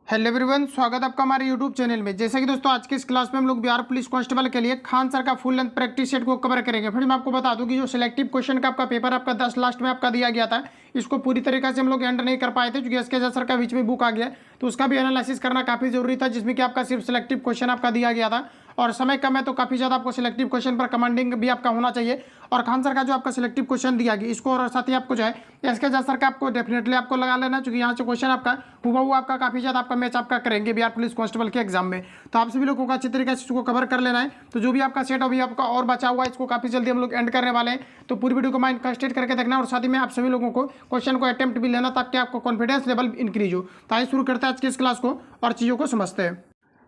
Hello everyone, स्वागत है आपका हमारे यूट्यूब चैनल में। जैसे कि दोस्तों आज की इस क्लास में हम लोग बिहार पुलिस कांस्टेबल के लिए खान सर का फुल लेंथ प्रैक्टिस सेट को कवर करेंगे। फिर मैं आपको बता दूं कि जो सिलेक्टिव क्वेश्चन का आपका पेपर आपका 10 लास्ट में आपका दिया गया था, इसको पूरी तरीके से हम लोग एंड नहीं कर पाए थे क्योंकि एसके सर का बीच में बुक आ गया, तो उसका भी एनालिसिस करना काफी जरूरी था, जिसमें कि आपका सिर्फ सिलेक्टिव क्वेश्चन आपका दिया गया था और समय कम है तो काफी ज्यादा आपको सिलेक्टिव क्वेश्चन पर कमांडिंग भी आपका होना चाहिए। और खान सर का जो आपका सिलेक्टिव क्वेश्चन दिया गया इसको और साथ ही आपको जो है एसके सर का आपको डेफिनेटली आपको लगा लेना, क्योंकि यहाँ से क्वेश्चन आपका हुआ आपका काफी ज्यादा आपका मैच आपका करेंगे बिहार पुलिस कांस्टेबल के एग्जाम में। तो आप सभी लोगों को अच्छी तरीके से इसको कवर कर लेना है। तो जो भी आपका सेट अभी आपका और बचा हुआ है इसको काफी जल्दी हम लोग एंड करने वाले हैं, तो पूरी वीडियो को माइंड कंस्ट्रेट करके देखना और साथ ही में आप सभी लोगों को क्वेश्चन को अटेम्प्ट भी लेना ताकि आपको कॉन्फिडेंस लेवल इंक्रीज हो। तो आइए शुरू करते हैं आज की इस क्लास को और चीजों को समझते हैं।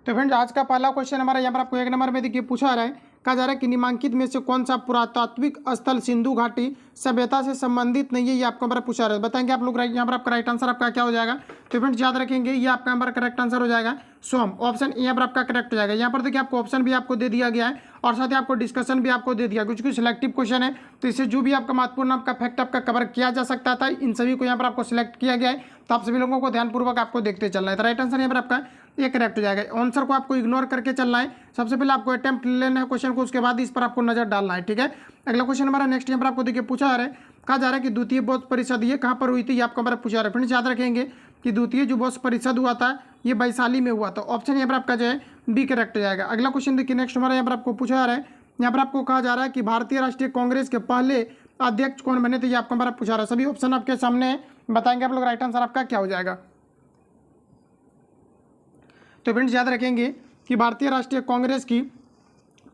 तो फ्रेंड्स आज का पहला क्वेश्चन हमारा यहाँ पर आपको 1 नंबर में देखिए पूछा रहा है, कहा जा रहा है कि निम्नलिखित में से कौन सा पुरातात्विक स्थल सिंधु घाटी सभ्यता से संबंधित नहीं है, ये आपको हमारा पूछा रहा है। बताएंगे आप लोग यहाँ पर आपका राइट आंसर आपका क्या हो जाएगा। तो फ्रेंड्स याद रखेंगे ये आपका हमारा करेक्ट आंसर हो जाएगा सोम, ऑप्शन यहाँ पर आपका करेक्ट हो जाएगा। यहाँ पर देखिए आपको ऑप्शन भी आपको दे दिया गया है और साथ ही आपको डिस्कशन भी आपको दे दिया, क्योंकि सिलेक्टिव क्वेश्चन है तो इससे जो भी आपका महत्वपूर्ण आपका फैक्ट आपका कवर किया जा सकता था इन सभी को यहाँ पर आपको सिलेक्ट किया गया है। तो आप सभी लोगों को ध्यानपूर्वक आपको देखते चलना है। तो राइट आंसर यहाँ पर आपका ये करेक्ट हो जाएगा। आंसर को आपको इग्नोर करके चलना है, सबसे पहले आपको अटेम्प्ट लेना है क्वेश्चन को, उसके बाद इस पर आपको नजर डालना है। ठीक है, अगला क्वेश्चन हमारा नेक्स्ट यहाँ पर आपको देखिए पूछा है, कहा जा रहा है कि द्वितीय बौद्ध परिषद ये कहाँ पर हुई थी, ये आपको हमारा पूछा रहा है। फ्रेंड्स याद रखेंगे कि द्वितीय जो बौद्ध परिषद हुआ था ये वैशाली में हुआ था। ऑप्शन यहाँ पर आपका जो है बी करेक्ट हो जाएगा। अगला क्वेश्चन देखिए नेक्स्ट हमारा यहाँ पर आपको पूछा जा रहा है, यहाँ पर आपको कहा जा रहा है कि भारतीय राष्ट्रीय कांग्रेस के पहले अध्यक्ष कौन बने थे, ये आपको हमारा पूछा रहा है। सभी ऑप्शन आपके सामने है, बताएंगे आप लोग राइट आंसर आपका क्या हो जाएगा। तो फ्रेंड्स याद रखेंगे कि भारतीय राष्ट्रीय कांग्रेस की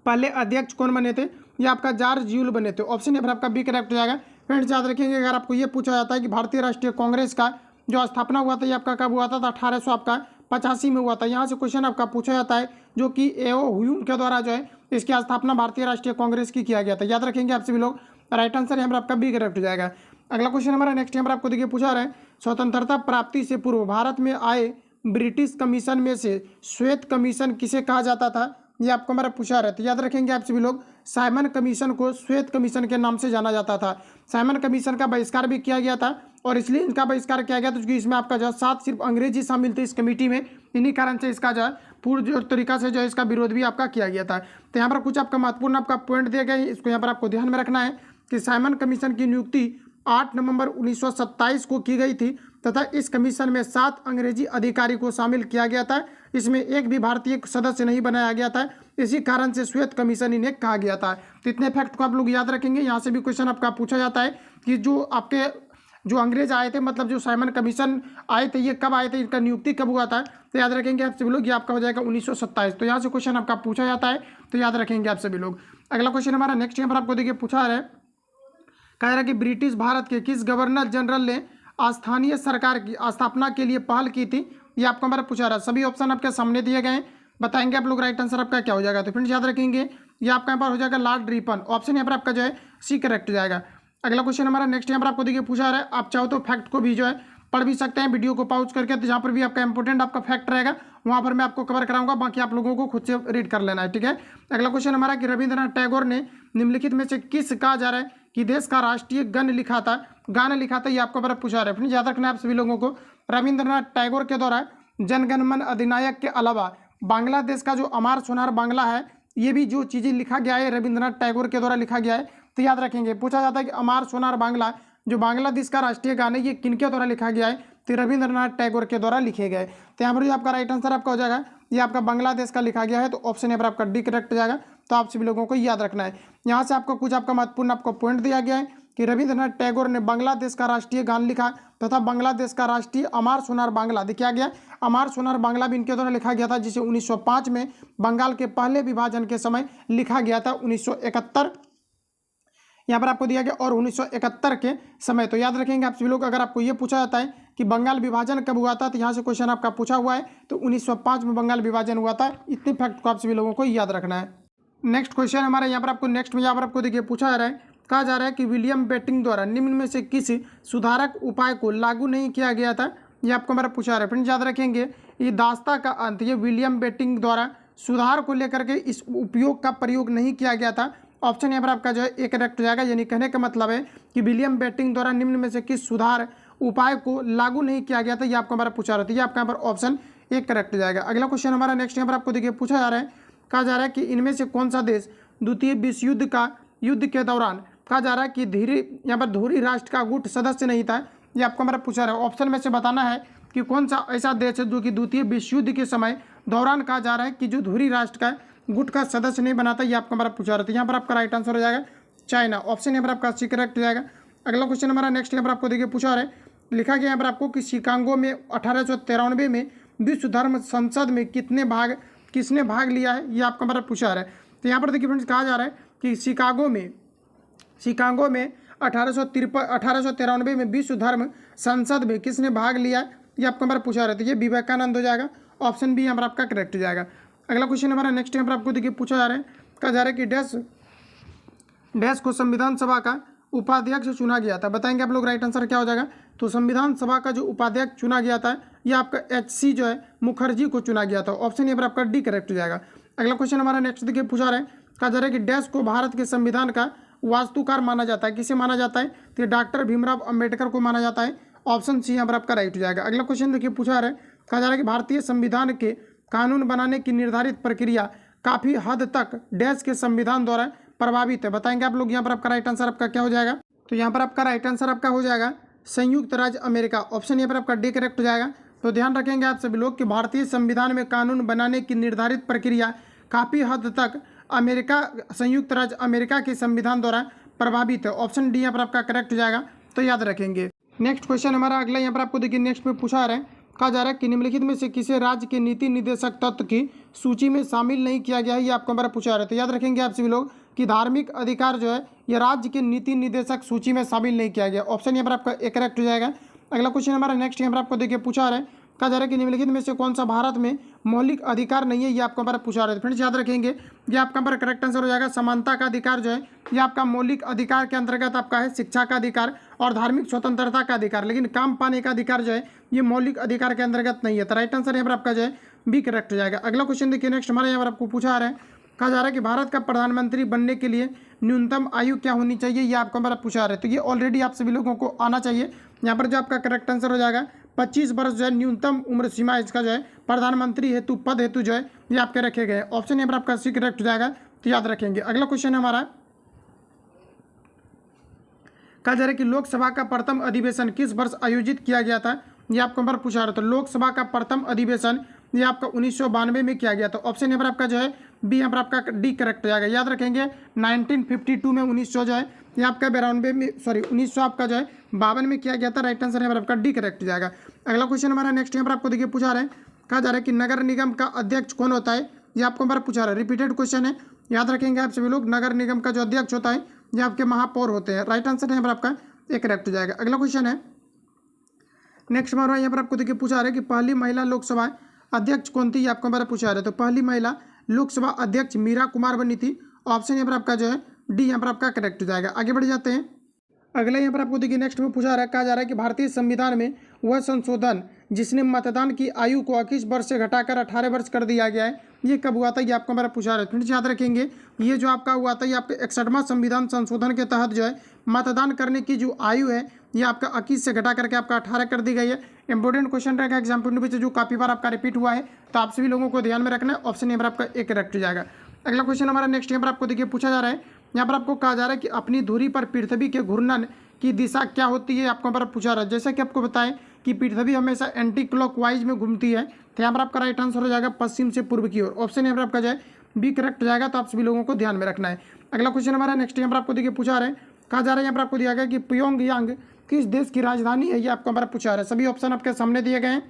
पहले अध्यक्ष कौन बने थे, ये आपका जॉर्ज यूल बने थे। ऑप्शन यहाँ पर आपका बी करेक्ट हो जाएगा। फ्रेंड्स याद रखेंगे अगर आपको ये पूछा जाता है कि भारतीय राष्ट्रीय कांग्रेस का जो स्थापना हुआ था ये आपका कब हुआ था, तो 1885 में हुआ था। यहाँ से क्वेश्चन आपका पूछा जाता है जो कि एओ ह्यूम के द्वारा जो है इसकी स्थापना भारतीय राष्ट्रीय कांग्रेस की किया गया था। याद रखेंगे आप सभी लोग, राइट आंसर यहाँ पर आपका बी करेक्ट हो जाएगा। अगला क्वेश्चन हमारा नेक्स्ट यहाँ पर आपको देखिए पूछा रहा है, स्वतंत्रता प्राप्ति से पूर्व भारत में आए ब्रिटिश कमीशन में से श्वेत कमीशन किसे कहा जाता था, ये आपको हमारा पूछा रहा है। तो याद रखेंगे आप सभी लोग साइमन कमीशन को श्वेत कमीशन के नाम से जाना जाता था। साइमन कमीशन का बहिष्कार भी किया गया था और इसलिए इनका बहिष्कार किया गया था क्योंकि इसमें आपका जो 7 सिर्फ अंग्रेजी शामिल थे इस कमेटी में, इन्हीं कारण से इसका जो है पूर्ण जो तरीका से जो है इसका विरोध भी आपका किया गया था। तो यहाँ पर कुछ आपका महत्वपूर्ण आपका पॉइंट दिए गए, इसको यहाँ पर आपको ध्यान में रखना है कि साइमन कमीशन की नियुक्ति 8 नवंबर 1927 को की गई थी तथा इस कमीशन में 7 अंग्रेजी अधिकारी को शामिल किया गया था, इसमें एक भी भारतीय सदस्य नहीं बनाया गया था, इसी कारण से श्वेत कमीशन इन्हें कहा गया था। तो इतने फैक्ट को आप लोग याद रखेंगे। यहाँ से भी क्वेश्चन आपका पूछा जाता है कि जो आपके जो अंग्रेज आए थे, मतलब जो साइमन कमीशन आए थे ये कब आए थे, इनका नियुक्ति कब हुआ था, तो याद रखेंगे आप सभी लोग, ये आपका हो जाएगा 1927। तो यहाँ से क्वेश्चन आपका पूछा जाता है, तो याद रखेंगे आप सभी लोग। अगला क्वेश्चन हमारा नेक्स्ट यहाँ पर आपको देखिए पूछा है, कह रहा है कि ब्रिटिश भारत के किस गवर्नर जनरल ने स्थानीय सरकार की स्थापना के लिए पहल की थी, ये आपको हमारा पूछा रहा है। सभी ऑप्शन आपके सामने दिए गए हैं, बताएंगे आप लोग राइट आंसर आपका क्या हो जाएगा। तो फ्रेंड्स याद रखेंगे ये आपका यहाँ पर हो जाएगा लॉर्ड रिपन। ऑप्शन यहाँ पर आपका जो है सी करेक्ट हो जाएगा। अगला क्वेश्चन हमारा नेक्स्ट यहाँ पर आपको देखिए पूछा रहा है, आप चाहो तो फैक्ट को भी जो है पढ़ भी सकते हैं वीडियो को पॉज करके, तो जहाँ पर भी आपका इंपॉर्टेंट आपका फैक्ट रहेगा वहाँ पर मैं आपको कवर कराऊंगा, बाकी आप लोगों को खुद से रीड कर लेना है। ठीक है, अगला क्वेश्चन हमारा कि रविंद्रनाथ टैगोर ने निम्नलिखित में से किस कहा जा रहा है कि देश का राष्ट्रीय गान लिखा था, ये आपको बड़ा पूछा रहा है। याद रखना है आप सभी लोगों को, रविंद्रनाथ टैगोर के द्वारा जनगण मन अधिनायक के अलावा बांग्लादेश का जो अमार सोनार बांग्ला है ये भी जो चीज़ें लिखा गया है रविंद्रनाथ टैगोर के द्वारा लिखा गया है। तो याद रखेंगे पूछा जाता है कि अमार सोनार बांग्ला जो बांग्लादेश का राष्ट्रीय गान है ये किनके द्वारा लिखा गया है, तो रविंद्रनाथ टैगोर के द्वारा लिखे गए। तो यहाँ पर आपका राइट आंसर आपका हो जाएगा ये आपका बांग्लादेश का लिखा गया है, तो ऑप्शन यहाँ पर आपका डी करेक्ट हो जाएगा। तो आप सभी लोगों को याद रखना है। यहाँ से आपको कुछ आपका महत्वपूर्ण आपको पॉइंट दिया गया है कि रविंद्रनाथ टैगोर ने बांग्लादेश का राष्ट्रीय गान लिखा तथा बांग्लादेश का राष्ट्रीय अमार सोनार बांग्ला दिखाया गया। अमार सोनार बांग्ला भी इनके द्वारा लिखा गया था, जिसे 1905 में बंगाल के पहले विभाजन के समय लिखा गया था। 1971 यहाँ पर आपको दिया गया और 1971 के समय। तो याद रखेंगे आप सभी लोग, अगर आपको ये पूछा जाता है कि बंगाल विभाजन कब हुआ था, तो यहाँ से क्वेश्चन आपका पूछा हुआ है, तो 1905 में बंगाल विभाजन हुआ था। इतने फैक्ट को आप सभी लोगों को याद रखना है। नेक्स्ट क्वेश्चन हमारा यहाँ पर आपको नेक्स्ट में यहाँ पर आपको देखिए पूछा जा रहा है, कहा जा रहा है कि विलियम बेंटिंक द्वारा निम्न में से किस सुधारक उपाय को लागू नहीं किया गया था, ये आपको हमारा पूछा रहा है। फ्रेंड्स याद रखेंगे ये दास्ता का अंत, ये विलियम बेंटिंक द्वारा सुधार को लेकर के इस उपयोग का प्रयोग नहीं किया गया था। ऑप्शन यहाँ पर आपका जो है एक करेक्ट हो जाएगा। यानी कहने का मतलब है कि विलियम बेंटिंक द्वारा निम्न में से किस सुधार उपाय को लागू नहीं किया गया था, ये आपको हमारा पूछा रहा था। ये आपका यहाँ पर ऑप्शन एक करेक्ट जाएगा। अगला क्वेश्चन हमारा नेक्स्ट यहाँ पर आपको देखिए पूछा जा रहा है, कहा जा रहा है कि इनमें से कौन सा देश द्वितीय विश्व युद्ध के दौरान कहा जा रहा है कि यहाँ पर धुरी राष्ट्र का गुट सदस्य नहीं था। ये आपको हमारा पूछा रहा है, ऑप्शन में से बताना है कि कौन सा ऐसा देश है जो कि द्वितीय विश्व युद्ध के समय दौरान कहा जा रहा है कि जो धुरी राष्ट्र का गुट का सदस्य नहीं बनाता। ये आपको हमारा पूछा रहा था। यहाँ पर आपका राइट आंसर हो जाएगा चाइना। ऑप्शन यहाँ पर आपका सी करेक्ट हो जाएगा। अगला क्वेश्चन हमारा नेक्स्ट यहाँ पर आपको देखिए पूछा रहा है, लिखा गया यहाँ पर आपको कि शिकागो में 1893 में विश्व धर्म संसद में किसने भाग लिया है। ये आपको हमारा पूछा रहा है। तो यहाँ पर देखिए फ्रेंड्स कहा जा रहा है कि शिकागो में 1893 में विश्व धर्म संसद में किसने भाग लिया है। ये आपको हमारा पूछा रहा है। तो ये विवेकानंद हो जाएगा। ऑप्शन बी यहाँ पर आपका करेक्ट हो जाएगा। अगला क्वेश्चन हमारा नेक्स्ट यहाँ पर आपको देखिए पूछा जा रहा है, कहा जा रहा है कि डैश को संविधान सभा का उपाध्यक्ष चुना गया था। बताएंगे आप लोग राइट आंसर क्या हो जाएगा। तो संविधान सभा का जो उपाध्यक्ष चुना गया था ये आपका HC जो है मुखर्जी को चुना गया था। ऑप्शन यहाँ पर आपका डी करेक्ट हो जाएगा। अगला क्वेश्चन हमारा नेक्स्ट देखिए पूछा रहा है, कहा जा रहा है कि डैश को भारत के संविधान का वास्तुकार माना जाता है। किसे माना जाता है। तो डॉक्टर भीमराव अंबेडकर को माना जाता है। ऑप्शन सी यहाँ पर आपका राइट हो जाएगा। अगला क्वेश्चन देखिए पूछा रहा है, कहा जा रहा है कि भारतीय संविधान के कानून बनाने की निर्धारित प्रक्रिया काफ़ी हद तक डैश के संविधान द्वारा प्रभावित है। बताएंगे आप लोग। यहाँ पर आपका राइट आंसर आपका क्या हो जाएगा। तो यहाँ पर आपका राइट आंसर आपका हो जाएगा संयुक्त राज्य अमेरिका। ऑप्शन यहाँ पर आपका डी करेक्ट हो जाएगा। तो ध्यान रखेंगे आप सभी लोग कि भारतीय संविधान में कानून बनाने की निर्धारित प्रक्रिया काफ़ी हद तक संयुक्त राज्य अमेरिका के संविधान द्वारा प्रभावित है। ऑप्शन डी यहाँ पर आपका करेक्ट हो जाएगा। तो याद रखेंगे। नेक्स्ट क्वेश्चन हमारा अगला यहाँ पर आपको देखिए नेक्स्ट में पूछा रहा है, कहा जा रहा है कि निम्नलिखित में से किसे राज्य के नीति निर्देशक तत्व की सूची में शामिल नहीं किया गया है। ये आपको हमारा पूछा रहा है। तो याद रखेंगे आप सभी लोग कि धार्मिक अधिकार जो है यह राज्य के नीति निर्देशक सूची में शामिल नहीं किया गया। ऑप्शन यहाँ पर आपका एक करेक्ट हो जाएगा। अगला क्वेश्चन हमारा नेक्स्ट यहाँ पर आपको देखिए पूछा रहा है, कहा जा रहा है कि निम्नलिखित में से कौन सा भारत में मौलिक अधिकार नहीं है। ये आपको हमारा पूछा रहा है। फ्रेंड्स याद रखेंगे ये आपका हमारा करेक्ट आंसर हो जाएगा। समानता का अधिकार जो है ये आपका मौलिक अधिकार के अंतर्गत आपका है। शिक्षा का अधिकार और धार्मिक स्वतंत्रता का अधिकार, लेकिन काम पाने का अधिकार जो है ये मौलिक अधिकार के अंतर्गत नहीं है। तो राइट आंसर यहाँ पर आपका जो है बी करेक्ट हो जाएगा। अगला क्वेश्चन देखिए नेक्स्ट हमारे यहाँ पर आपको पूछा रहा है, कहा जा रहा है कि भारत का प्रधानमंत्री बनने के लिए न्यूनतम आयु क्या होनी चाहिए। ये आपको हमारा पूछा रहा है। तो ये ऑलरेडी आप सभी लोगों को आना चाहिए। यहाँ पर जो आपका करेक्ट आंसर हो जाएगा 25 वर्ष जो है न्यूनतम उम्र सीमा इसका जो है प्रधानमंत्री हेतु पद हेतु जो है ये आपके रखे गए। ऑप्शन यहाँ पर आपका सी करेक्ट हो जाएगा। तो याद रखेंगे। अगला क्वेश्चन हमारा कहा जा रहा है कि लोकसभा का प्रथम अधिवेशन किस वर्ष आयोजित किया गया था। ये आपको हमारा पूछा रहा है। तो लोकसभा का प्रथम अधिवेशन ये आपका 1992 में किया गया था। ऑप्शन यहाँ पर आपका जो है बी यहाँ पर आपका डी करेक्ट हो जाएगा। याद रखेंगे 1952 में 1900 जो है ये आपका 1900 आपका जो है 52 में किया गया था। राइट आंसर यहाँ पर आपका डी करेक्ट हो जाएगा। अगला क्वेश्चन हमारा नेक्स्ट यहाँ पर आपको देखिए पूछा रहा है, कहा जा रहा है कि नगर निगम का अध्यक्ष कौन होता है। ये आपको हमारा पूछा रहा है। रिपीटेड क्वेश्चन है, याद रखेंगे आप सभी लोग। नगर निगम का जो अध्यक्ष होता है ये आपके महापौर होते हैं। राइट आंसर यहाँ पर आपका एक करेक्ट हो जाएगा। अगला क्वेश्चन है नेक्स्ट हमारा यहाँ पर आपको देखिए पूछा रहा है कि पहली महिला लोकसभा अध्यक्ष कौन थी। ये आपको हमारा पूछा रहा है। तो पहली महिला लोकसभा अध्यक्ष मीरा कुमार बनी थी। ऑप्शन यहाँ पर आपका जो है डी यहाँ पर आपका करेक्ट हो जाएगा। आगे बढ़ जाते हैं। अगला यहाँ पर आपको देखिए नेक्स्ट में पूछा रहा है, कहा जा रहा है कि भारतीय संविधान में वह संशोधन जिसने मतदान की आयु को 21 वर्ष से घटाकर 18 वर्ष कर दिया गया है ये कब हुआ था। ये आपको हमारा पूछा रहा है। फ्रेंड्स याद रखेंगे ये जो आपका हुआ था ये आपके 61वां संविधान संशोधन के तहत जो है मतदान करने की जो आयु है ये आपका 21 से घटा करके आपका 18 कर दी गई है। इंपॉर्टेंट क्वेश्चन रहेगा एग्जाम पॉइंट ऑफ व्यू से जो काफ़ी बार आपका रिपीट हुआ है, तो आप सभी लोगों को ध्यान में रखना है। ऑप्शन यहाँ पर आपका एक करेक्ट हो जाएगा। अगला क्वेश्चन हमारा नेक्स्ट यहाँ पर आपको देखिए पूछा जा रहा है, यहाँ पर आपको कहा जा रहा है कि अपनी धुरी पर पृथ्वी के घूर्णन की दिशा क्या होती है। आपको यहाँ पर पूछा रहा है। जैसा कि आपको बताएं कि पृथ्वी हमेशा एंटी क्लॉकवाइज में घूमती है। तो यहाँ पर आपका राइट आंसर हो जाएगा पश्चिम से पूर्व की ओर। ऑप्शन यहाँ पर आपका जो है बी करेक्ट हो जाएगा। तो आप सभी लोगों को ध्यान में रखना है। अगला क्वेश्चन हमारा नेक्स्ट यहाँ पर आपको देखिए पूछा रहा है, कहा जा रहा है यहाँ पर आपको दिया गया कि प्योंगयांग किस देश की राजधानी है। ये आपको हमारा पूछा रहा है। सभी ऑप्शन आपके सामने दिए गए हैं।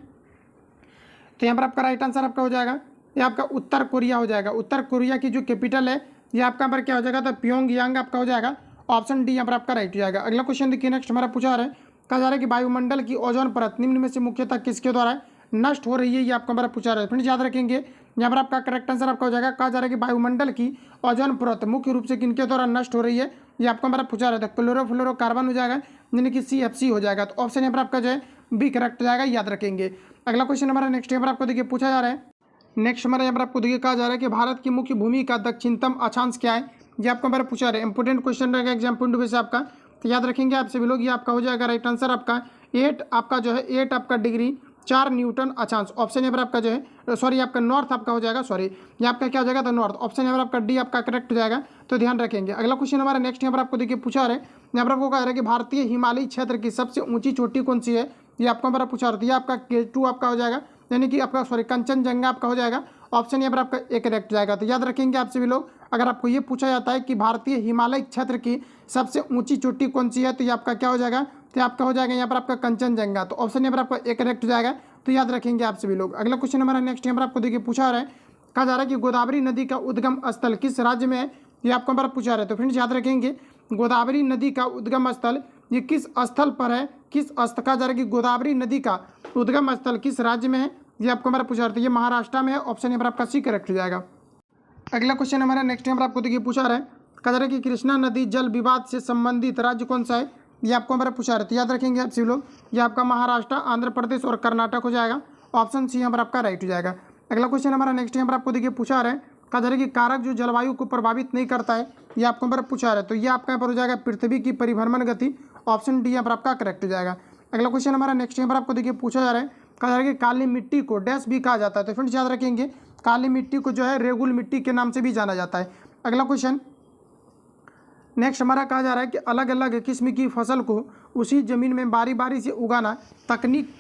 तो यहाँ पर आपका राइट आंसर आपका हो जाएगा ये आपका उत्तर कोरिया हो जाएगा। उत्तर कोरिया की जो कैपिटल है ये आपका पर क्या हो जाएगा। तो प्योंगयांग आपका हो जाएगा। ऑप्शन डी यहाँ पर आपका राइट हो जाएगा। अगला क्वेश्चन देखिए नेक्स्ट हमारा पूछा रहा है, कहा जा रहा है कि वायुमंडल की ओजोन परत निम्न में से मुख्यतः किसके द्वारा नष्ट हो रही है। ये आपको हमारा पूछा रहा है। फ्रेंड्स याद रखेंगे यहाँ पर आपका करेक्ट आंसर आपका हो जाएगा। कहा जा रहा है कि वायुमंडल की ओजोन परत मुख्य रूप से किनके द्वारा नष्ट हो रही है। ये आपको हमारा पूछा रहा था। क्लोरोफ्लोरोकार्बन हो जाएगा यानी कि CFC हो जाएगा। तो ऑप्शन यहाँ पर आपका जो है बी करेक्ट हो जाएगा। याद रखेंगे। अगला क्वेश्चन हमारा नेक्स्ट यहाँ पर आपको देखिए पूछा जा रहा है। नेक्स्ट हमारे यहाँ पर आपको देखिए कहा जा रहा है कि भारत की मुख्य भूमि का दक्षिणतम अक्षांश क्या है। ये आपको हमारा पूछा रहा है। इंपोर्टेंट क्वेश्चन रहेगा एग्जाम पॉइंट ऑफ व्यू से आपका। तो याद रखेंगे आप सभी लोग। ये आपका हो जाएगा राइट आंसर आपका 8 आपका जो है 8 आपका डिग्री 4 न्यूटन अक्षांश। ऑप्शन यहाँ पर आपका जो है सॉरी आपका नॉर्थ आपका हो जाएगा, सॉरी ये आपका क्या हो जाएगा, तो नॉर्थ। ऑप्शन यहाँ पर आपका डी आपका करेक्ट हो जाएगा, तो ध्यान रखेंगे। अगला क्वेश्चन हमारा नेक्स्ट यहाँ पर आपको देखिए पूछा रहा है, यहाँ पर आपको कह रहा है कि भारतीय हिमालयी क्षेत्र की सबसे ऊंची चोटी कौन सी है, ये आपको हमारा पूछा रहा है। ये आपका K2 आपका हो जाएगा, यानी कि आपका सॉरी कंचनजंगा आपका हो जाएगा। ऑप्शन यहाँ पर आपका ए करेक्ट हो जाएगा। तो याद रखेंगे आप सभी लोग, अगर आपको ये पूछा जाता है कि भारतीय हिमालय क्षेत्र की सबसे ऊंची चोटी कौन सी है, तो ये आपका क्या हो जाएगा, तो आपका हो जाएगा यहाँ पर आपका कंचनजंगा। तो ऑप्शन यहाँ पर आपका ए करेक्ट हो जाएगा, तो याद रखेंगे आप सभी लोग। अगला क्वेश्चन हमारा नेक्स्ट यहाँ पर आपको देखिए पूछा रहा है, कहा जा रहा है कि गोदावरी नदी का उद्गम स्थल किस राज्य में है, ये आपको हमारा पूछा रहा है। तो फ्रेंड्स याद रखेंगे, गोदावरी नदी का उद्गम स्थल ये किस स्थल पर है, किस कहा जा रहा है कि गोदावरी नदी का उद्गम स्थल किस राज्य में है, ये आपको हमारा पूछा रहा है। ये महाराष्ट्र में है। ऑप्शन यहाँ पर आपका सी करेक्ट हो जाएगा। अगला क्वेश्चन हमारा नेक्स्ट यहाँ पर आपको देखिए पूछा रहा है, कहा जा रहा है कि कृष्णा नदी जल विवाद से संबंधित राज्य कौन सा है, ये आपको हमारा पूछा रहा है। तो याद रखेंगे आप सभी लोग, ये आपका महाराष्ट्र, आंध्र प्रदेश और कर्नाटक हो जाएगा। ऑप्शन सी यहाँ पर आपका राइट हो जाएगा। अगला क्वेश्चन हमारा नेक्स्ट यहाँ पर आपको देखिए पूछा रहा है, कहा जा रहा है कि कारक जो जलवायु को प्रभावित नहीं करता है, ये आपको हमारा पूछा रहा है। तो ये आपका यहाँ पर हो जाएगा पृथ्वी की परिभ्रमण गति। ऑप्शन डी यहाँ पर आपका करेक्ट हो जाएगा। अगला क्वेश्चन हमारा नेक्स्ट यहाँ पर आपको देखिए पूछा जा रहा है, कहा जा रहा है कि काली मिट्टी को डैश भी कहा जाता है। तो फ्रेंड्स याद रखेंगे, काली मिट्टी को जो है रेगुल मिट्टी के नाम से भी जाना जाता है। अगला क्वेश्चन नेक्स्ट हमारा कहा जा रहा है कि अलग अलग किस्म की फसल को उसी जमीन में बारी बारी से उगाना तकनीक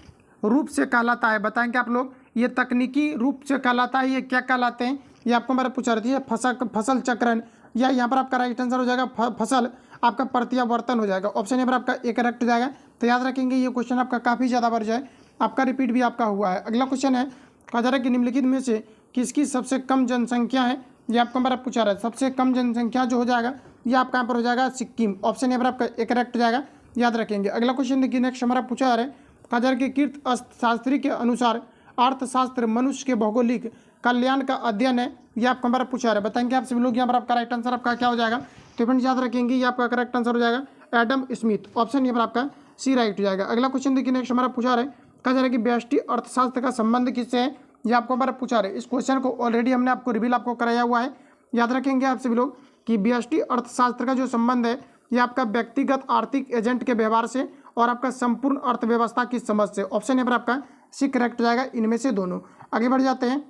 रूप से कहलाता है। बताएंगे आप लोग, ये तकनीकी रूप से कहलाता है, ये क्या कहलाते हैं, ये आपको हमारा पूछा रही है। फसल चक्रण, या यहाँ पर आपका राइट आंसर हो जाएगा फसल आपका प्रत्यावर्तन हो जाएगा। ऑप्शन यहाँ पर आपका ए करेक्ट हो जाएगा। तो याद रखेंगे, ये क्वेश्चन आपका काफ़ी ज़्यादा बार जो है आपका रिपीट भी आपका हुआ है। अगला क्वेश्चन है, कहा जा रहा है कि निम्नलिखित में से किसकी सबसे कम जनसंख्या है, ये आपको हमारा पूछा रहा है। सबसे कम जनसंख्या जो हो जाएगा, ये आपका यहाँ पर हो जाएगा सिक्किम। ऑप्शन यहाँ पर आपका ए करेक्ट हो जाएगा, याद रखेंगे। अगला क्वेश्चन देखिए नेक्स्ट हमारा पूछा जा रहा है, कहा जा रहा है कि कीर्त अर्थशास्त्री के अनुसार अर्थशास्त्र मनुष्य के भौगोलिक कल्याण का अध्ययन है, ये आपको हमारा पूछा रहा है। बताएंगे आप सभी लोग, यहाँ पर आपका राइट आंसर आपका क्या हो जाएगा, तो फ्रेंड्स याद रखेंगे, ये आपका करेक्ट आंसर हो जाएगा एडम स्मिथ। ऑप्शन यहाँ पर आपका सी राइट हो जाएगा। अगला क्वेश्चन देखिए नेक्स्ट हमारा पूछा रहा है, कहा जा रहा है कि व्यष्टि अर्थशास्त्र का संबंध किससे है, ये आपको हमारा पूछा रहा है। इस क्वेश्चन को ऑलरेडी हमने आपको रिवील आपको कराया हुआ है। याद रखेंगे आप सभी लोग कि व्यष्टि अर्थशास्त्र का जो संबंध है, ये आपका व्यक्तिगत आर्थिक एजेंट के व्यवहार से और आपका संपूर्ण अर्थव्यवस्था की समझ से। ऑप्शन यहाँ पर आपका सी करेक्ट हो जाएगा, इनमें से दोनों। आगे बढ़ जाते हैं।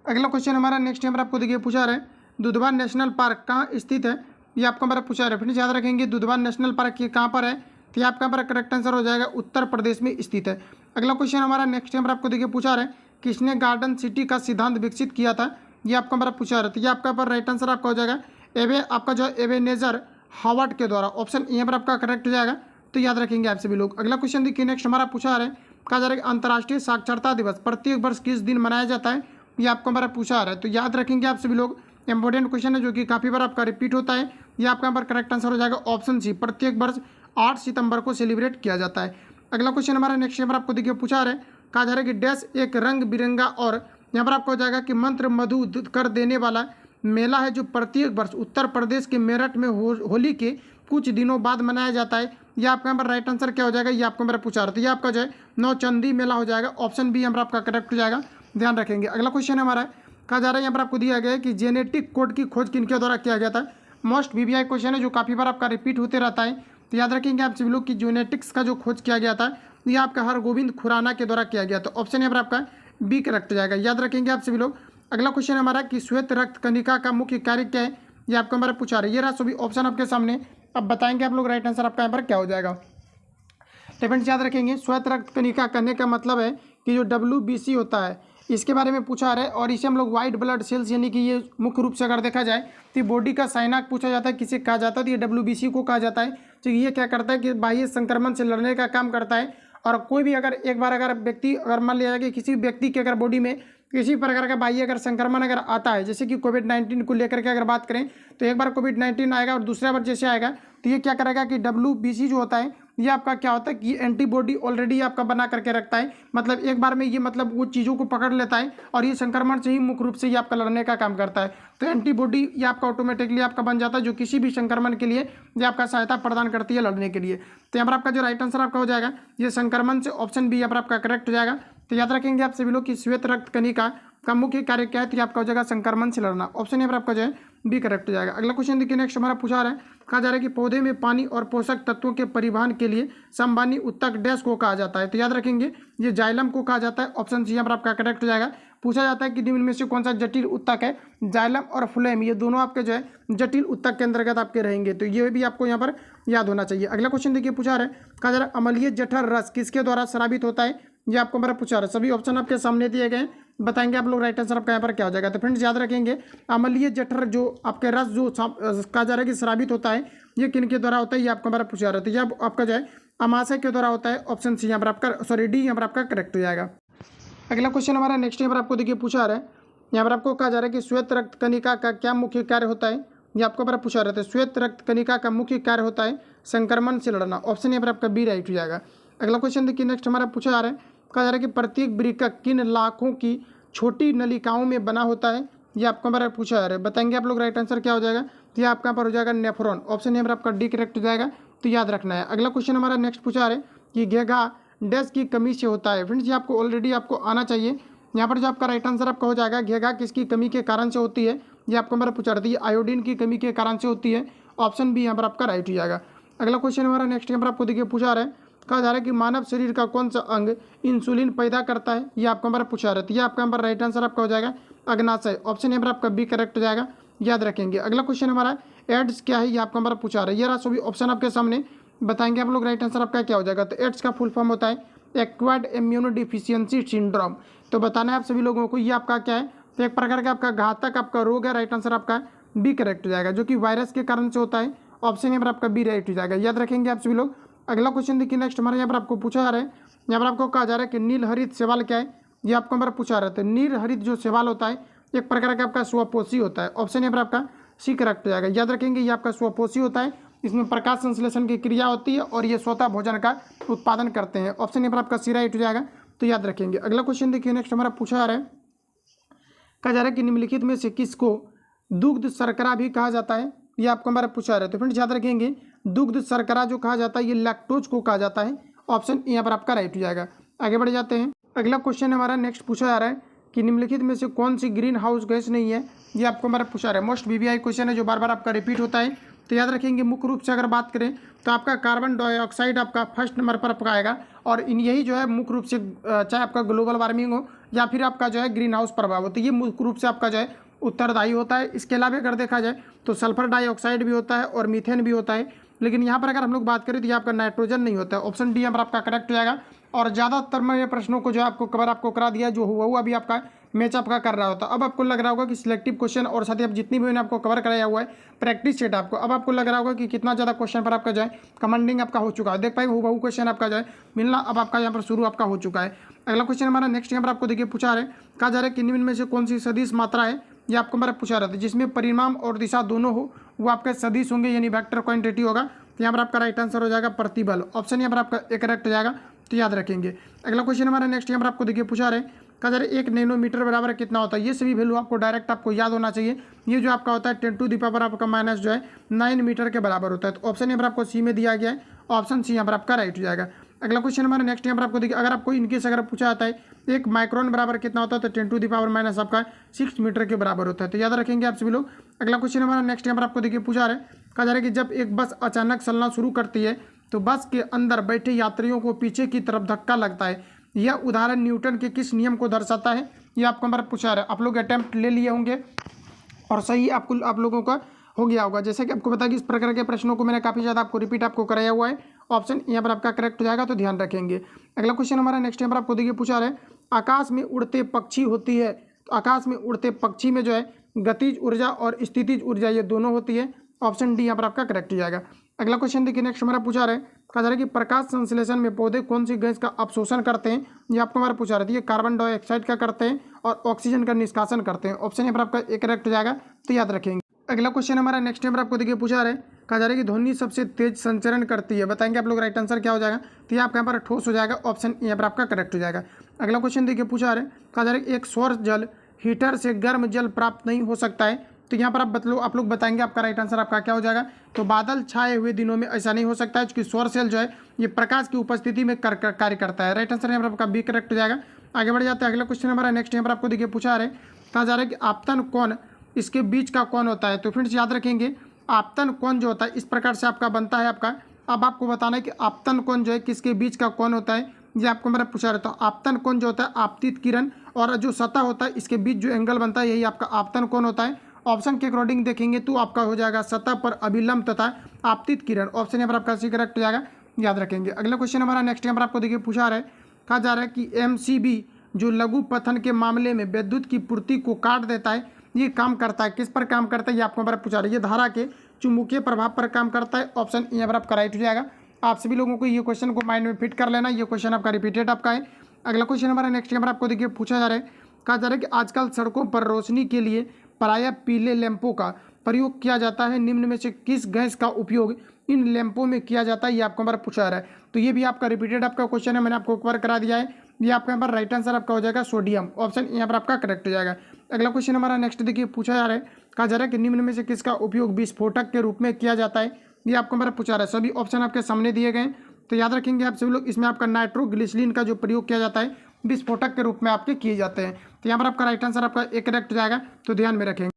अगला क्वेश्चन हमारा नेक्स्ट यहाँ पर आपको देखिए पूछा रहा है, दुधवा नेशनल पार्क कहाँ स्थित है, ये आपको हमारा पूछा रहा है। फ्रेंड्स याद रखेंगे, दुधवा नेशनल पार्क ये कहाँ पर है, तो ये आपका हमारा करेक्ट आंसर हो जाएगा उत्तर प्रदेश में स्थित है। अगला क्वेश्चन हमारा नेक्स्ट यहाँ पर आपको देखिए पूछा रहा है, किसने गार्डन सिटी का सिद्धांत विकसित किया था, ये आपको हमारा पूछा रहा है। तो ये आपका पर राइट आंसर आपका हो जाएगा आपका जो एबेनेजर हावर्ड के द्वारा। ऑप्शन यहाँ पर आपका करेक्ट हो जाएगा, तो याद रखेंगे आप सभी लोग। अगला क्वेश्चन देखिए नेक्स्ट हमारा पूछा रहा है, कहा जा रहा है कि अंतर्राष्ट्रीय साक्षरता दिवस प्रत्येक वर्ष किस दिन मनाया जाता है, ये आपको हमारा पूछा रहा है। तो याद रखेंगे आप सभी लोग, इंपॉर्टेंट क्वेश्चन है जो कि काफ़ी बार आपका रिपीट होता है। ये आपका यहाँ पर करेक्ट आंसर हो जाएगा ऑप्शन सी, प्रत्येक वर्ष 8 सितंबर को सेलिब्रेट किया जाता है। अगला क्वेश्चन हमारा नेक्स्ट यहाँ पर आपको देखिए पूछा रहा है, कहा जा रहा है कि डैश एक रंग बिरंगा और यहाँ पर आपको हो जाएगा कि मंत्र मधु कर देने वाला मेला है जो प्रत्येक वर्ष उत्तर प्रदेश के मेरठ में होली के कुछ दिनों बाद मनाया जाता है। ये आपका यहाँ पर राइट आंसर क्या हो जाएगा, ये आपको मेरा पूछा रहा था। ये आपका जो है नौचंदी मेला हो जाएगा। ऑप्शन बी यहाँ पर आपका करेक्ट हो जाएगा, ध्यान रखेंगे। अगला क्वेश्चन हमारा कहा जा रहा है, यहाँ पर आपको दिया गया है कि जेनेटिक कोड की खोज किनके द्वारा किया गया था। मोस्ट वीवीआई क्वेश्चन है जो काफ़ी बार आपका रिपीट होते रहता है। तो याद रखेंगे आप सभी लोग कि जेनेटिक्स का जो खोज किया गया था, ये आपका हरगोविंद खुराना के द्वारा किया गया। तो ऑप्शन यहाँ पर आपका बी करेक्ट हो जाएगा, याद रखेंगे आप सभी लोग। अगला क्वेश्चन हमारा कि श्वेत रक्त कणिका का मुख्य कार्य क्या है, ये आपको हमारा पूछा रहा है। ये रहा सभी ऑप्शन आपके सामने, अब बताएंगे आप लोग राइट आंसर आपका यहाँ पर क्या हो जाएगा। तो फ्रेंड्स याद रखेंगे, श्वेत रक्त कणिका कहने का मतलब है कि जो WBC होता है इसके बारे में पूछा रहा है, और इसे हम लोग वाइट ब्लड सेल्स यानी कि ये मुख्य रूप से अगर देखा जाए तो बॉडी का साइनाक पूछा जाता है, किसे कहा जाता है, तो ये WBC को कहा जाता है। तो ये क्या करता है कि बाह्य संक्रमण से लड़ने का काम करता है। और कोई भी अगर एक बार अगर व्यक्ति अगर मान लिया जाए कि किसी व्यक्ति के अगर बॉडी में किसी प्रकार का बाह्य अगर संक्रमण अगर आता है, जैसे कि कोविड-19 को लेकर के अगर बात करें, तो एक बार कोविड-19 आएगा और दूसरा बार जैसे आएगा तो ये क्या करेगा कि WBC जो होता है ये आपका क्या होता है कि एंटीबॉडी ऑलरेडी आपका बना करके रखता है। मतलब एक बार में ये मतलब वो चीज़ों को पकड़ लेता है और ये संक्रमण से ही मुख्य रूप से ये आपका लड़ने का काम करता है। तो एंटीबॉडी ये आपका ऑटोमेटिकली आपका बन जाता है, जो किसी भी संक्रमण के लिए ये आपका सहायता प्रदान करती है लड़ने के लिए। तो यहाँ पर आपका जो राइट आंसर आपका हो जाएगा ये संक्रमण से, ऑप्शन बी यहाँ पर आपका करेक्ट हो जाएगा। तो याद रखेंगे आप सभी लोग कि श्वेत रक्त कणिका का मुख्य कार्य क्या है, तो ये आपका हो जाएगा संक्रमण से लड़ना। ऑप्शन यहाँ पर आपका जो है बी करेक्ट हो जाएगा। अगला क्वेश्चन देखिए नेक्स्ट हमारा पूछा रहा है, कहा जा रहा है कि पौधे में पानी और पोषक तत्वों के परिवहन के लिए संवहनी उत्तक डैश को कहा जाता है। तो याद रखेंगे ये जाइलम को कहा जाता है। ऑप्शन सी यहाँ पर आपका करेक्ट हो जाएगा। पूछा जाता है कि निम्न में से कौन सा जटिल उत्तक है। जाइलम और फ्लोएम ये दोनों आपके जो है जटिल उत्तक के अंतर्गत आपके रहेंगे, तो ये भी आपको यहाँ पर याद होना चाहिए। अगला क्वेश्चन देखिए पूछा रहा है, कहा जा रहा है अम्लीय जठर रस किसके द्वारा स्रावित होता है। ये आपको हमारा पूछा रहा है। सभी ऑप्शन आपके सामने दिए गए हैं, बताएंगे आप लोग राइट आंसर आपका यहाँ पर क्या हो जाएगा। तो फ्रेंड्स याद रखेंगे अम्लीय जठर जो आपके रस जो कहा जा रहा है कि स्रावित होता है, ये किनके द्वारा होता है, ये आपको हमारा पूछा रहा है। तो ये आपका जो है अमाशय के द्वारा होता है। ऑप्शन सी यहाँ पर आपका डी यहाँ पर आपका करेक्ट हो जाएगा। अगला क्वेश्चन हमारा नेक्स्ट यहाँ पर आपको देखिए पूछा रहा है, यहाँ पर आपको कहा जा रहा है कि श्वेत रक्त कणिका का क्या मुख्य कार्य होता है। ये आपको हमारा पूछा रहा था। श्वेत रक्त कणिका का मुख्य कार्य होता है संक्रमण से लड़ना। ऑप्शन यहाँ पर आपका बी राइट हो जाएगा। अगला क्वेश्चन देखिए नेक्स्ट हमारा पूछा जा रहा है, कहा जा रहा है कि प्रत्येक वृक्क किन लाखों की छोटी नलिकाओं में बना होता है। ये आपको हमारा पूछा जा रहा है, बताएंगे आप लोग राइट आंसर क्या हो जाएगा। तो ये आपका यहाँ पर हो जाएगा नेफ्रॉन। ऑप्शन यहाँ पर आपका डी करेक्ट हो जाएगा, तो याद रखना है। अगला क्वेश्चन हमारा नेक्स्ट पूछा जा रहा है कि घेघा डैश की कमी से होता है। फ्रेंड्स ये आपको ऑलरेडी आपको आना चाहिए। यहाँ पर जो आपका राइट आंसर आपका हो जाएगा घेघा किसकी कमी के कारण से होती है। ये आपको हमारा पूछा रहा था, आयोडीन की कमी के कारण से होती है। ऑप्शन बी यहाँ पर आपका राइट हो जाएगा। अगला क्वेश्चन हमारा नेक्स्ट यहाँ पर आपको देखिए पूछा रहा है, कहा जा रहा है कि मानव शरीर का कौन सा अंग इंसुलिन पैदा करता है। ये आपको हमारा पूछा रहा है। ये आपका यहाँ पर राइट आंसर आपका हो जाएगा अग्नाशय। ऑप्शन यहाँ पर आपका बी करेक्ट हो जाएगा, याद रखेंगे। अगला क्वेश्चन हमारा एड्स क्या है, ये आपको हमारा पूछा रहा है। ये रहा सभी ऑप्शन आपके सामने, बताएंगे आप लोग राइट आंसर आपका क्या हो जाएगा। तो एड्स का फुल फॉर्म होता है एक्वायर्ड इम्यूनोडिफिशियंसी सिंड्रोम। तो बताना है आप सभी लोगों को, ये आपका क्या है, तो एक प्रकार का आपका घातक आपका रोग है। राइट आंसर आपका बी करेक्ट हो जाएगा, जो कि वायरस के कारण से होता है। ऑप्शन यहाँ पर आपका बी राइट हो जाएगा, याद रखेंगे आप सभी लोग। अगला क्वेश्चन देखिए नेक्स्ट हमारे यहाँ पर आपको पूछा जा रहा है, यहाँ पर आपको कहा जा रहा है कि नील हरित शैवाल क्या है। ये आपको हमारा पूछा रहा था। नील हरित जो शैवाल होता है एक प्रकार का आपका स्वपोषी होता है। ऑप्शन यहाँ पर आपका सी करेक्ट हो जाएगा, याद रखेंगे। ये आपका स्वपोषी होता है, इसमें प्रकाश संश्लेषण की क्रिया होती है और ये स्वतः भोजन का उत्पादन करते हैं। ऑप्शन यहाँ पर आपका सी राइट हो जाएगा, तो याद रखेंगे। अगला क्वेश्चन देखिए नेक्स्ट हमारा पूछा जा रहा है, कहा जा रहा है कि निम्नलिखित में से किसको दुग्ध शर्करा भी कहा जाता है। ये आपको हमारा पूछा रहा है। तो फ्रेंड्स याद रखेंगे दुग्ध शर्करा जो कहा जाता है ये लैक्टोज को कहा जाता है। ऑप्शन यहाँ पर आपका राइट हो जाएगा। आगे बढ़ जाते हैं। अगला क्वेश्चन हमारा नेक्स्ट पूछा जा रहा है कि निम्नलिखित में से कौन सी ग्रीन हाउस गैस नहीं है। ये आपको हमारा पूछा रहा है। मोस्ट वीवीआई क्वेश्चन है जो बार बार आपका रिपीट होता है। तो याद रखेंगे मुख्य रूप से अगर बात करें तो आपका कार्बन डाइऑक्साइड आपका फर्स्ट नंबर पर आएगा, और इन यही जो है मुख्य रूप से चाहे आपका ग्लोबल वार्मिंग हो या फिर आपका जो है ग्रीन हाउस प्रभाव हो, तो ये मुख्य रूप से आपका जो है उत्तरदायी होता है। इसके अलावा अगर देखा जाए तो सल्फर डाइऑक्साइड भी होता है और मीथेन भी होता है, लेकिन यहाँ पर अगर हम लोग बात करें तो ये आपका नाइट्रोजन नहीं होता है। ऑप्शन डी यहाँ पर आपका करेक्ट हो जाएगा। और ज़्यादातर मैंने प्रश्नों को जो आपको कवर आपको करा दिया, जो हुआ अभी आपका मैच आपका कर रहा होता। अब आपको लग रहा होगा कि सिलेक्टिव क्वेश्चन और साथ ही आप जितनी भी मैंने आपको कवर कराया हुआ है प्रैक्टिस सेट आपको, अब आपको लग रहा होगा कि कितना ज़्यादा क्वेश्चन पर आपका जो है कमांडिंग आपका हो चुका है। देख पाए बहु क्वेश्चन आपका जो है मिलना अब आपका यहाँ पर शुरू आपका हो चुका है। अगला क्वेश्चन हमारा नेक्स्ट यहाँ पर आपको देखिए पूछा रहा है, कहा जा रहा है कि निम्न में से कौन सी सदिश मात्रा है। ये आपको हमारा पूछा रहा था जिसमें परिमाण और दिशा दोनों हो वो आपका सदिश होंगे, यानी वेक्टर क्वांटिटी होगा। तो यहाँ पर आपका राइट आंसर हो जाएगा प्रतिबल। ऑप्शन यहाँ पर आपका एक करेक्ट हो जाएगा, तो याद रखेंगे। अगला क्वेश्चन हमारा नेक्स्ट यहाँ पर आपको देखिए पूछा रहे, कहा जा रहा है 1 नैनोमीटर बराबर कितना होता है। ये सभी वैल्यू आपको डायरेक्ट आपको याद होना चाहिए। ये जो आपका होता है 10 टू द पावर आपका माइनस जो है 9 मीटर के बराबर होता है। तो ऑप्शन यहाँ पर आपको सी में दिया गया है, ऑप्शन सी यहाँ पर आपका राइट हो जाएगा। अगला क्वेश्चन हमारा नेक्स्ट यहाँ पर आपको देखिए, अगर आपको इनकेस अगर पूछा जाता है 1 माइक्रोन बराबर कितना होता है, तो 10 टू द पावर माइनस आपका 6 मीटर के बराबर होता है। तो याद रखेंगे आप सभी लोग। अगला क्वेश्चन हमारा नेक्स्ट यहाँ पर आपको देखिए पूछा रहा है, कहा जा रहा है कि जब एक बस अचानक चलना शुरू करती है तो बस के अंदर बैठे यात्रियों को पीछे की तरफ धक्का लगता है। यह उदाहरण न्यूटन के किस नियम को दर्शाता है। ये आपको हमारा पूछा रहा है। आप लोग अटेम्प्ट ले लिए होंगे और सही आप लोगों का हो गया होगा। जैसे कि आपको पता है कि इस प्रकार के प्रश्नों को मैंने काफ़ी ज़्यादा आपको रिपीट आपको कराया हुआ है। ऑप्शन यहाँ पर आपका करेक्ट हो जाएगा, तो ध्यान रखेंगे। अगला क्वेश्चन हमारा नेक्स्ट यहाँ पर आपको देखिए पूछा रहा है, आकाश में उड़ते पक्षी होती है। तो आकाश में उड़ते पक्षी में जो है गतिज ऊर्जा और स्थितिज ऊर्जा ये दोनों होती है। ऑप्शन डी यहाँ पर आपका करेक्ट हो जाएगा। अगला क्वेश्चन देखिए नेक्स्ट हमारा पूछा रहा है, कहा जा रहा है कि प्रकाश संश्लेषण में पौधे कौन सी गैस का अवशोषण करते हैं। ये आपको हमारा पूछा रहा है, ये कार्बन डाइऑक्साइड का करते हैं और ऑक्सीजन का निष्कासन करते हैं। ऑप्शन यहाँ पर आपका एक करेक्ट हो जाएगा, तो याद रखेंगे। अगला क्वेश्चन हमारा नेक्स्ट यहाँ पर आपको देखिए पूछा रहा है, कहा जा रहा है कि ध्वनि सबसे तेज संचरण करती है। बताएंगे आप लोग राइट आंसर क्या हो जाएगा। तो ये आपका यहाँ पर ठोस हो जाएगा। ऑप्शन यहाँ पर आपका करेक्ट हो जाएगा। अगला क्वेश्चन देखिए पूछा रहा है, कहा जा रहा है कि एक सौर जल हीटर से गर्म जल प्राप्त नहीं हो सकता है। तो यहाँ पर आप लोग बताएंगे आपका राइट आंसर आपका क्या हो जाएगा। तो बादल छाए हुए दिनों में ऐसा नहीं हो सकता है, क्योंकि सौर सेल जो है ये प्रकाश की उपस्थिति में कार्य करता है। राइट आंसर यहाँ पर आपका बी करेक्ट हो जाएगा। आगे बढ़ जाते हैं। अगला क्वेश्चन हमारा नेक्स्ट यहाँ पर आपको देखिए पूछा रहे, कहा जा रहा है कि आपतन कोण इसके बीच का कौन होता है। तो फ्रेंड्स याद रखेंगे आपतन कोण जो होता है इस प्रकार से आपका बनता है आपका। अब आपको बताना है कि आपतन कोण जो है किसके बीच का कोण होता है, ये आपको मेरा पूछा रहता है। आपतन कोण जो होता है आपतित किरण और जो सतह होता है इसके बीच जो एंगल बनता है यही आपका आपतन कोण होता है। ऑप्शन के अकॉर्डिंग देखेंगे तो आपका हो जाएगा सतह पर अभिलंब तथा आपतित किरण। ऑप्शन यहाँ पर आपका सी करेक्ट हो जाएगा, याद रखेंगे। अगला क्वेश्चन हमारा नेक्स्ट यहाँ पर आपको देखिए पूछा रहा है, कहा जा रहा है कि एमसीबी जो लघु पथन के मामले में विद्युत की पूर्ति को काट देता है, ये काम करता है, किस पर काम करता है ये आपको हमारा पूछा रहा है। ये धारा के चुंबकीय प्रभाव पर काम करता है। ऑप्शन यहाँ पर आपका राइट हो जाएगा। आप सभी लोगों को ये क्वेश्चन को माइंड में फिट कर लेना, ये क्वेश्चन आपका रिपीटेड आपका है। अगला क्वेश्चन हमारा नेक्स्ट यहाँ पर आपको देखिए पूछा जा रहा है, कहा जा रहा है कि आजकल सड़कों पर रोशनी के लिए प्रायः पीले लैंपों का प्रयोग किया जाता है, निम्न में से किस गैस का उपयोग इन लैंपों में किया जाता है, ये आपको हमारा पूछा रहा है। तो ये भी आपका रिपीटेड आपका क्वेश्चन है, मैंने आपको एक बार करा दिया है। ये आपका यहाँ पर राइट आंसर आपका हो जाएगा सोडियम। ऑप्शन यहाँ पर आपका करेक्ट हो जाएगा। अगला क्वेश्चन हमारा नेक्स्ट देखिए पूछा जा रहा है, कहा जा रहा है कि निम्न में से किसका उपयोग विस्फोटक के रूप में किया जाता है, ये आपको हमारा पूछा रहा है। सभी ऑप्शन आपके सामने दिए गए, तो याद रखेंगे आप सभी लोग। इसमें आपका नाइट्रोग्लिसरीन का जो प्रयोग किया जाता है विस्फोटक के रूप में आपके किए जाते हैं। तो यहाँ पर आपका राइट आंसर आपका एक करेक्ट हो जाएगा, तो ध्यान में रखेंगे।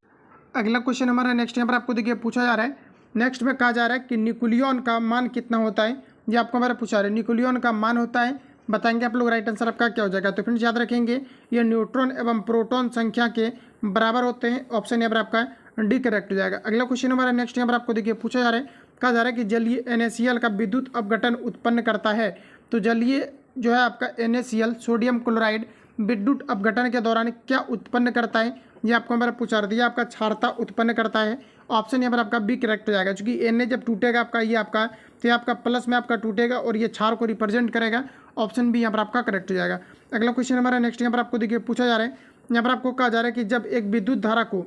अगला क्वेश्चन हमारा नेक्स्ट यहाँ पर आपको देखिए पूछा जा रहा है, नेक्स्ट में कहा जा रहा है कि न्यूक्लियॉन का मान कितना होता है, ये आपको हमारा पूछा रहा है। न्यूक्लियॉन का मान होता है, बताएंगे आप लोग राइट आंसर आपका क्या हो जाएगा। तो फ्रेंड्स याद रखेंगे ये न्यूट्रॉन एवं प्रोटॉन संख्या के बराबर होते हैं। ऑप्शन यहाँ पर आपका डी करेक्ट हो जाएगा। अगला क्वेश्चन हमारा नेक्स्ट यहाँ पर आपको देखिए पूछा जा रहा है, कहा जा रहा है कि जलीय NaCl का विद्युत अपघटन उत्पन्न करता है। तो जलीय जो है आपका NaCl सोडियम क्लोराइड विद्युत अपघटन के दौरान क्या उत्पन्न करता है, ये आपको हमारा पूछा रहा है। आपका क्षारता उत्पन्न करता है। ऑप्शन यहाँ पर आपका बी करेक्ट हो जाएगा, क्योंकि Na जब टूटेगा आपका ये आपका, तो ये आपका प्लस में आपका टूटेगा और ये क्षार को रिप्रेजेंट करेगा। ऑप्शन बी यहाँ पर आपका करेक्ट हो जाएगा। अगला क्वेश्चन हमारा नेक्स्ट यहाँ पर आपको देखिए पूछा जा रहा है, यहाँ पर आपको कहा जा रहा है कि जब एक विद्युत धारा को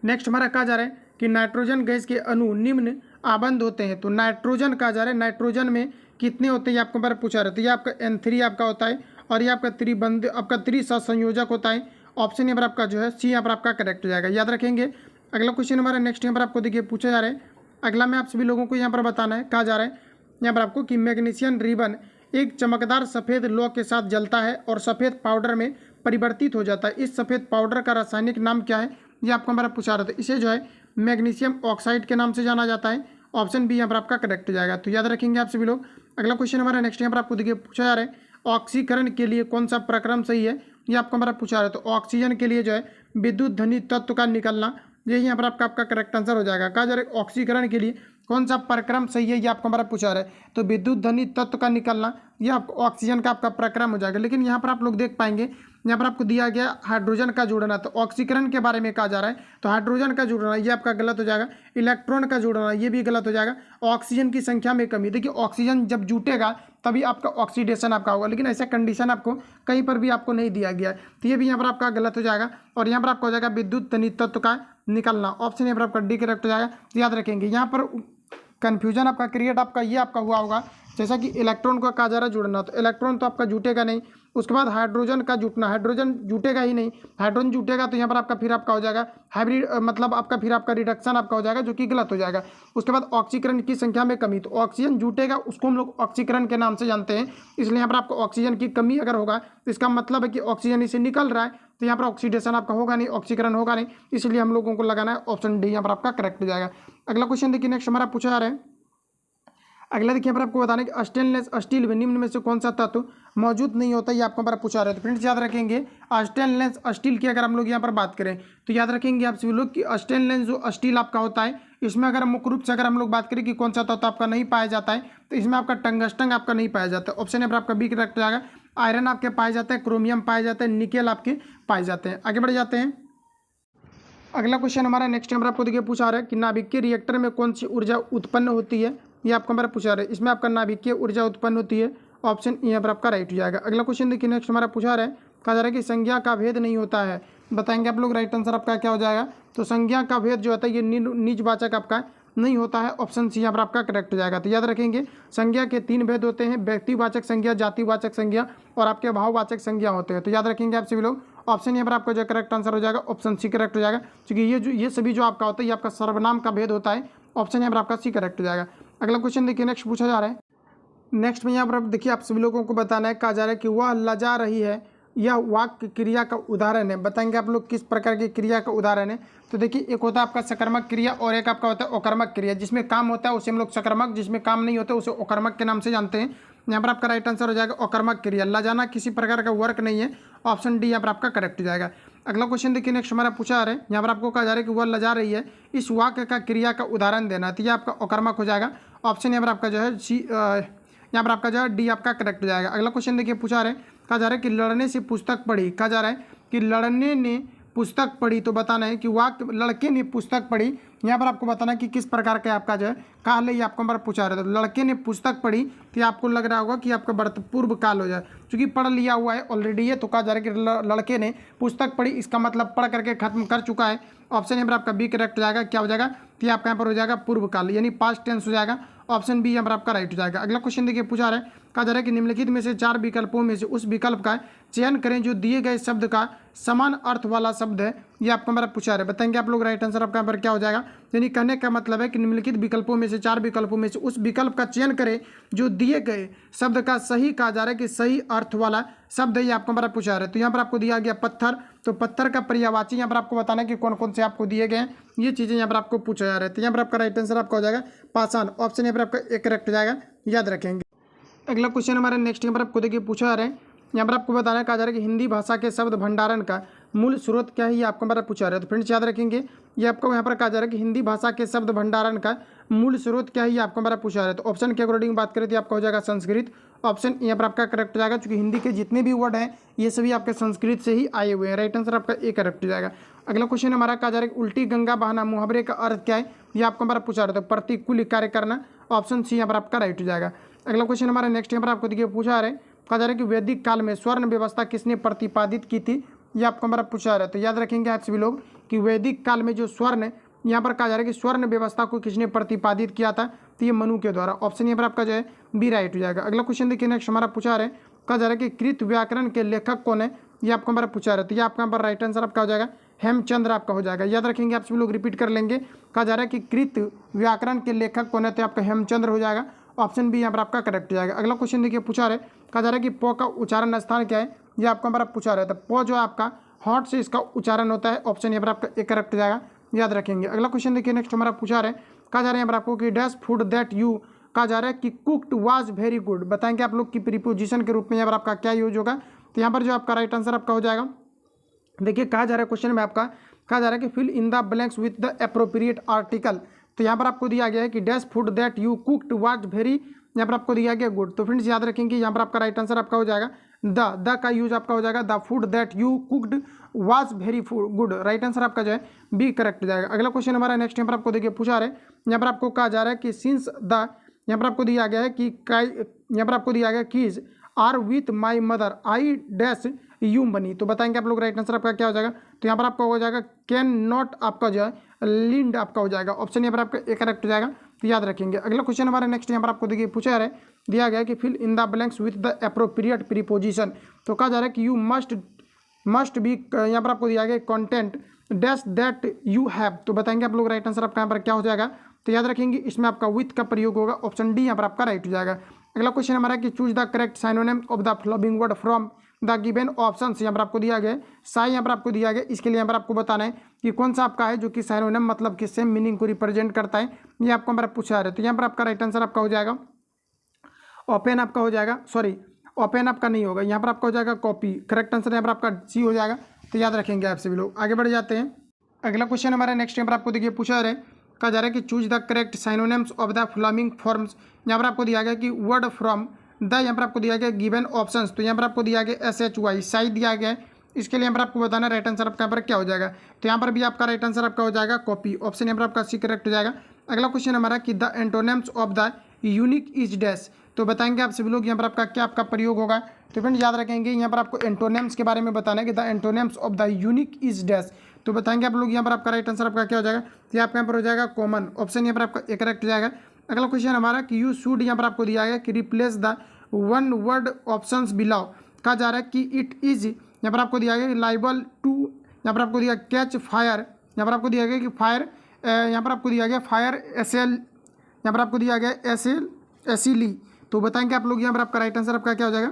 नेक्स्ट हमारा कहा जा रहा है कि नाइट्रोजन गैस के अणु निम्न आबंध होते हैं। तो नाइट्रोजन कहा जा रहा है, नाइट्रोजन में कितने होते हैं ये आपको हमारा पूछा रहा है। तो ये आपका N3 आपका होता है और ये आपका त्रिबंध आपका त्रिसंयोजक होता है। ऑप्शन यहाँ पर आपका जो है सी यहाँ पर आपका करेक्ट हो जाएगा, याद रखेंगे। अगला क्वेश्चन हमारा नेक्स्ट यहाँ पर आपको देखिए पूछा जा रहा है, अगला में आप सभी लोगों को यहाँ पर बताना है, कहा जा रहा है यहाँ पर आपको कि मैग्नीशियम रिबन एक चमकदार सफ़ेद लौ के साथ जलता है और सफ़ेद पाउडर में परिवर्तित हो जाता है। इस सफ़ेद पाउडर का रासायनिक नाम क्या है, ये आपको हमारा पूछा रहा था। इसे जो है मैग्नीशियम ऑक्साइड के नाम से जाना जाता है। ऑप्शन बी यहाँ पर आपका करेक्ट हो जाएगा, तो याद रखेंगे आप सभी लोग। अगला क्वेश्चन हमारा नेक्स्ट यहाँ पर आपको देखिए पूछा जा रहा है, ऑक्सीकरण के लिए कौन सा प्रक्रम सही है, ये आपको हमारा पूछा रहा है। तो ऑक्सीजन के लिए जो है विद्युत धनी तत्व का निकलना, यही यहाँ पर आपका करेक्ट आंसर हो जाएगा। कहा जा रहा है ऑक्सीकरण के लिए कौन सा प्रक्रम सही है, ये आपको हमारा पूछा रहा है। तो विद्युत धनी तत्व का निकलना ये आपको ऑक्सीजन का आपका प्रक्रम हो जाएगा। लेकिन यहाँ पर आप लोग देख पाएंगे यहाँ पर आपको दिया गया हाइड्रोजन का जुड़ना, तो ऑक्सीकरण के बारे में कहा जा रहा है। तो हाइड्रोजन का जुड़ना ये आपका गलत हो जाएगा। इलेक्ट्रॉन का जुड़ना ये भी गलत हो जाएगा। ऑक्सीजन की संख्या में कमी, देखिए ऑक्सीजन जब जुटेगा तभी आपका ऑक्सीडेशन आपका होगा, लेकिन ऐसा कंडीशन आपको कहीं पर भी आपको नहीं दिया गया है। तो ये भी यहाँ पर आपका गलत हो जाएगा और यहाँ पर आपका हो जाएगा विद्युत धनी तत्व का निकलना। ऑप्शन यहाँ पर आपका डी करेक्ट हो जाएगा। तो याद रखेंगे यहाँ पर कन्फ्यूजन आपका क्रिएट आपका ये आपका हुआ होगा, जैसा कि इलेक्ट्रॉन को कहा जा रहा है जुड़ना, तो इलेक्ट्रॉन तो आपका जुटेगा नहीं। उसके बाद हाइड्रोजन का जुटना, हाइड्रोजन जुटेगा ही नहीं। हाइड्रोजन जुटेगा तो यहाँ पर आपका फिर आपका हो जाएगा हाइब्रिड, मतलब आपका फिर आपका रिडक्शन आपका हो जाएगा, जो कि गलत हो जाएगा। उसके बाद ऑक्सीकरण की संख्या में कमी, तो ऑक्सीजन जुटेगा उसको हम लोग ऑक्सीकरण के नाम से जानते हैं। इसलिए यहाँ पर आपको ऑक्सीजन की कमी अगर होगा तो इसका मतलब है कि ऑक्सीजन इसे निकल रहा है, तो यहाँ पर ऑक्सीडेशन आपका होगा नहीं, ऑक्सीकरण होगा नहीं। इसलिए हम लोगों को लगाना है ऑप्शन डी, यहाँ पर आपका करेक्ट हो जाएगा। अगला क्वेश्चन देखिए नेक्स्ट हमारा पूछा जा रहा है, अगला देखिए यहाँ पर आपको बताना है कि स्टेनलेस स्टील में निम्न में से कौन सा तत्व मौजूद नहीं होता, ये आपको हमारा पूछा रहा है। तो फ्रेंड्स याद रखेंगे स्टेनलेस स्टील की अगर हम लोग यहाँ पर बात करें तो याद रखेंगे आप सभी लोग कि स्टेनलेस जो स्टील आपका होता है, इसमें अगर मुख्य रूप से अगर हम लोग बात करें कि कौन सा तत्व आपका नहीं पाया जाता है, तो इसमें आपका टंगस्टन आपका नहीं पाया जाता है। ऑप्शन यहाँ पर आपका बी करेक्ट हो जाएगा। आयरन आपके पाए जाते हैं, क्रोमियम पाए जाते हैं, निकेल आपके पाए जाते हैं। आगे बढ़ जाते हैं। अगला क्वेश्चन हमारा नेक्स्ट नंबर आपको देखिए पूछा रहा है कि नाभिकीय रिएक्टर में कौन सी ऊर्जा उत्पन्न होती है, ये आपको हमारा पूछा रहा है। इसमें आपका नाभिकीय ऊर्जा उत्पन्न होती है। ऑप्शन यहाँ पर आपका राइट हो जाएगा। अगला क्वेश्चन देखिए नेक्स्ट हमारा पूछा रहा है, कहा जा रहा है कि संज्ञा का भेद नहीं होता है, बताएंगे आप लोग राइट आंसर आपका क्या हो जाएगा। तो संज्ञा का भेद जो होता है ये निजवाचक आपका नहीं होता है। ऑप्शन सी यहाँ पर आपका करेक्ट हो जाएगा। तो याद रखेंगे संज्ञा के 3 भेद होते हैं, व्यक्तिवाचक संज्ञा, जातिवाचक संज्ञा और आपके भाववाचक संज्ञा होते हैं। तो याद रखेंगे आप सभी लोग। ऑप्शन यहाँ पर आपका जो करेक्ट आंसर हो जाएगा ऑप्शन सी करेक्ट हो जाएगा, क्योंकि ये सभी जो आपका होता है ये आपका सर्वनाम का भेद होता है। ऑप्शन यहाँ पर आपका सी करेक्ट हो जाएगा। अगला क्वेश्चन देखिए नेक्स्ट पूछा जा रहा है। नेक्स्ट में यहाँ पर देखिए आप सभी लोगों को बताना है, कहा जा रहा है कि वह लजा रही है यह वाक्य क्रिया का उदाहरण है। बताएंगे आप लोग किस प्रकार की क्रिया का उदाहरण है। तो देखिए, एक होता है आपका सकर्मक क्रिया और एक आपका होता है अकर्मक क्रिया। जिसमें काम होता है उसे हम लोग सकर्मक, जिसमें काम नहीं होता उसे अकर्मक के नाम से जानते हैं। यहाँ पर आपका राइट आंसर हो जाएगा अकर्मक क्रिया। लाजाना किसी प्रकार का वर्क नहीं है, ऑप्शन डी यहाँ पर आपका करेक्ट हो जाएगा। अगला क्वेश्चन देखिए, नेक्स्ट हमारा पूछा है, यहाँ पर आपको कहा जा रहा है कि वह लजा रही है, इस वाक्य का क्रिया का उदाहरण देना। तो ये आपका अकर्मक हो जाएगा। ऑप्शन यहाँ पर आपका जो है सी, यहाँ पर आपका जो है डी आपका करेक्ट हो जाएगा। अगला क्वेश्चन देखिए, पूछा रहे, कहा जा रहा है कि लड़ने से पुस्तक पढ़ी। कहा जा रहा है कि लड़ने ने पुस्तक पढ़ी। तो बताना है कि वाक्य लड़के ने पुस्तक पढ़ी, यहाँ पर आपको बताना है कि किस प्रकार का आपका जो है काल है, ये आपको हमारा पूछा रहा है। तो लड़के ने पुस्तक पढ़ी, तो आपको लग रहा होगा कि आपका पूर्व काल हो जाए, क्योंकि पढ़ लिया हुआ है ऑलरेडी है। तो कहा जा रहा है कि लड़के ने पुस्तक पढ़ी, इसका मतलब पढ़ करके खत्म कर चुका है। ऑप्शन यहाँ पर आपका बी करेक्ट हो जाएगा। क्या हो जाएगा, तो आपका यहाँ पर हो जाएगा पूर्व काल, यानी पास्ट टेंस हो जाएगा। ऑप्शन बी यहाँ पर आपका राइट हो जाएगा। अगला क्वेश्चन देखिए, पूछा रहा है, कहा जा रहा है कि निम्नलिखित में से 4 विकल्पों में से उस विकल्प का चयन करें जो दिए गए शब्द का समान अर्थ वाला शब्द है। ये आपको हमारा पूछा रहा है। बताएंगे आप लोग राइट आंसर आपका यहाँ पर क्या हो जाएगा। यानी कहने का मतलब है कि निम्नलिखित विकल्पों में से 4 विकल्पों में से उस विकल्प का चयन करें जो दिए गए शब्द का सही, कहा जा रहा है कि सही अर्थ वाला शब्द है। ये आपको हमारा पूछा रहा है। तो यहाँ पर आपको दिया गया पत्थर, तो पत्थर का पर्यायवाची यहाँ पर आपको बताना है कि कौन कौन से आपको दिए गए हैं, ये चीज़ें यहाँ पर आपको पूछा जा रहा है। तो यहाँ पर आपका राइट आंसर आपका हो जाएगा पाषाण। ऑप्शन यहाँ पर आपका एक करेक्ट हो जाएगा, याद रखेंगे। अगला क्वेश्चन हमारा नेक्स्ट यहाँ पर आपको देखिए पूछा जा रहा है, यहाँ पर आपको बताना है, कहा जा रहा है कि हिंदी भाषा के शब्द भंडारण का मूल स्रोत क्या है, ये आपको हमारा पूछा रहा है। तो फ्रेंड्स याद रखेंगे, ये आपको यहाँ पर कहा जा रहा है कि हिंदी भाषा के शब्द भंडारण का मूल स्रोत क्या है, ये आपको हमारा पूछा रहा है। तो ऑप्शन के अकॉर्डिंग बात करें तो आपका हो जाएगा संस्कृत। ऑप्शन यहाँ पर आपका करेक्ट हो जाएगा, क्योंकि हिंदी के जितने भी वर्ड हैं ये सभी आपके संस्कृत से ही आए हुए हैं। राइट आंसर आपका ए करेक्ट हो जाएगा। अगला क्वेश्चन हमारा कहा जा रहा है कि उल्टी गंगा बहाना मुहावरे का अर्थ क्या है, ये आपको हमारा पूछा रहा था, प्रतिकूल कार्य करना। ऑप्शन सी यहाँ पर आपका राइट हो जाएगा। अगला क्वेश्चन हमारा नेक्स्ट यहाँ पर आपको देखिए पूछा रहा है, कहा जा रहा है कि वैदिक काल में स्वर्ण व्यवस्था किसने प्रतिपादित की थी, ये आपको हमारा पूछा रहा है। तो याद रखेंगे आप सभी लोग कि वैदिक काल में जो स्वर्ण, यहाँ पर कहा जा रहा है कि स्वर्ण व्यवस्था को किसने प्रतिपादित किया था, तो ये मनु के द्वारा। ऑप्शन यहाँ पर आपका जो है बी राइट हो जाएगा। अगला क्वेश्चन देखिए, नेक्स्ट हमारा पूछा रहा है, कहा जा रहा है कि कृत व्याकरण के लेखक कौन है, ये आपको हमारा पूछा रहा है। तो ये आपका यहाँ पर राइट आंसर आपका हो जाएगा हेमचंद्र आपका हो जाएगा। याद रखेंगे आप सभी लोग, रिपीट कर लेंगे। कहा जा रहा है कि कृत व्याकरण के लेखक कौन है, तो आपका हेमचंद्र हो जाएगा। ऑप्शन बी यहाँ पर आपका करेक्ट हो जाएगा। अगला क्वेश्चन देखिए पूछा रहा है, कहा जा रहा है कि प का उच्चारण स्थान क्या है, ये आपको हमारा पूछा रहा है। तो प जो आपका हॉट से इसका उच्चारण होता है। ऑप्शन यहाँ पर आपका एक करेक्ट हो जाएगा, याद रखेंगे। अगला क्वेश्चन देखिए, नेक्स्ट हमारा पूछा रहा है, कहा जा रहा है यहाँ पर आपको कि डैश फूड दैट यू, कहा जा रहा है कि कुक्ड वाज वेरी गुड। बताएंगे आप लोग कि प्रीपोजिशन के रूप में यहाँ पर आपका क्या यूज होगा। तो यहाँ पर जो आपका राइट आंसर आपका हो जाएगा, देखिए कहा जा रहा है क्वेश्चन में आपका, कहा जा रहा है कि fill in the blanks with the appropriate article. तो यहाँ पर आपको दिया गया है कि dash food that you cooked was very, यहाँ पर आपको दिया गया गुड। तो फ्रेंड्स याद रखेंगे, यहाँ पर आपका राइट आंसर आपका हो जाएगा द का यूज आपका हो जाएगा the food that you cooked was very good. Right answer आपका जो है बी करेक्ट हो जाएगा। अगला क्वेश्चन हमारा नेक्स्ट यहाँ पर आपको देखिए पूछा रहे, यहाँ पर आपको कहा जा रहा है कि सिंस द, यहाँ पर आपको दिया गया है कि यहाँ पर आपको दिया गया kids are with my mother I dash you बनी। तो बताएंगे आप लोग राइट आंसर आपका क्या हो जाएगा। तो यहाँ पर आपका हो जाएगा कैन नॉट आपका जो है लिंड आपका हो जाएगा। ऑप्शन यहाँ पर आपका एक करेक्ट हो जाएगा, तो याद रखेंगे। अगला क्वेश्चन हमारा नेक्स्ट यहाँ पर आपको देखिए पूछा है, दिया गया है कि fill in the blanks with the appropriate preposition. तो कहा जा रहा है कि यू मस्ट बी, यहाँ पर आपको दिया गया content dash that you have. तो बताएंगे आप लोग राइट आंसर आपका यहाँ पर क्या हो जाएगा। तो याद रखेंगे, इसमें आपका विथ का प्रयोग होगा। ऑप्शन डी यहाँ पर आपका राइट हो जाएगा। अगला क्वेश्चन हमारा कि choose the correct synonym of the following word from the given options. यहाँ पर आपको दिया गया साई, यहाँ पर आपको दिया गया, इसके लिए यहाँ पर आपको बताना है कि कौन सा आपका है जो कि साइनोनिम मतलब कि सेम मीनिंग को रिप्रेजेंट करता है। ये आपको हमारा पूछा रहा है। तो यहाँ पर आपका राइट आंसर आपका हो जाएगा ओपन आपका हो जाएगा, सॉरी ओपन आपका नहीं होगा, यहाँ पर आपका हो जाएगा कॉपी। करेक्ट आंसर यहाँ पर आपका सी हो जाएगा। तो याद रखेंगे आप सभी लोग। आगे बढ़ जाते हैं। अगला क्वेश्चन हमारा नेक्स्ट यहाँ पर आपको देखिए पूछा रहा है, कहा जा रहा है कि choose the correct synonyms of the following forms. यहाँ पर आपको दिया गया कि वर्ड फ्रॉम द, यहाँ पर आपको दिया गया गिवन ऑप्शंस। तो यहाँ पर आपको दिया गया SHY साई दिया गया है, इसके लिए यहाँ पर आपको बताना राइट आंसर आपका यहाँ पर क्या हो जाएगा। तो यहाँ पर भी आपका राइट आंसर आपका हो जाएगा कॉपी। ऑप्शन यहाँ पर आपका सी करेक्ट हो जाएगा। अगला क्वेश्चन हमारा कि the antonyms of the unique is dash. तो बताएंगे आप सभी लोग यहाँ पर आपका क्या आपका प्रयोग होगा। तो फ्रेंड्स याद रखेंगे, यहाँ पर आपको एंटोनिम्स के बारे में बताना है कि the antonyms of the unique is dash. तो बताएंगे आप लोग यहाँ पर आपका राइट आंसर आपका क्या हो जाएगा। तो आपका यहाँ पर हो जाएगा कॉमन। ऑप्शन यहाँ पर आपका एक करेक्ट हो जाएगा। अगला क्वेश्चन हमारा कि यू शुड, यहाँ पर आपको दिया गया कि replace the one word options below. कहा जा रहा है कि इट इज, यहाँ पर आपको दिया गया लाइबल टू, यहाँ पर आपको दिया कैच फायर, यहाँ पर आपको दिया गया कि फायर, यहाँ पर आपको दिया गया फायर एसएल, यहाँ पर आपको दिया गया एसएली। तो बताएंगे आप लोग यहाँ पर आपका राइट आंसर आपका क्या हो जाएगा।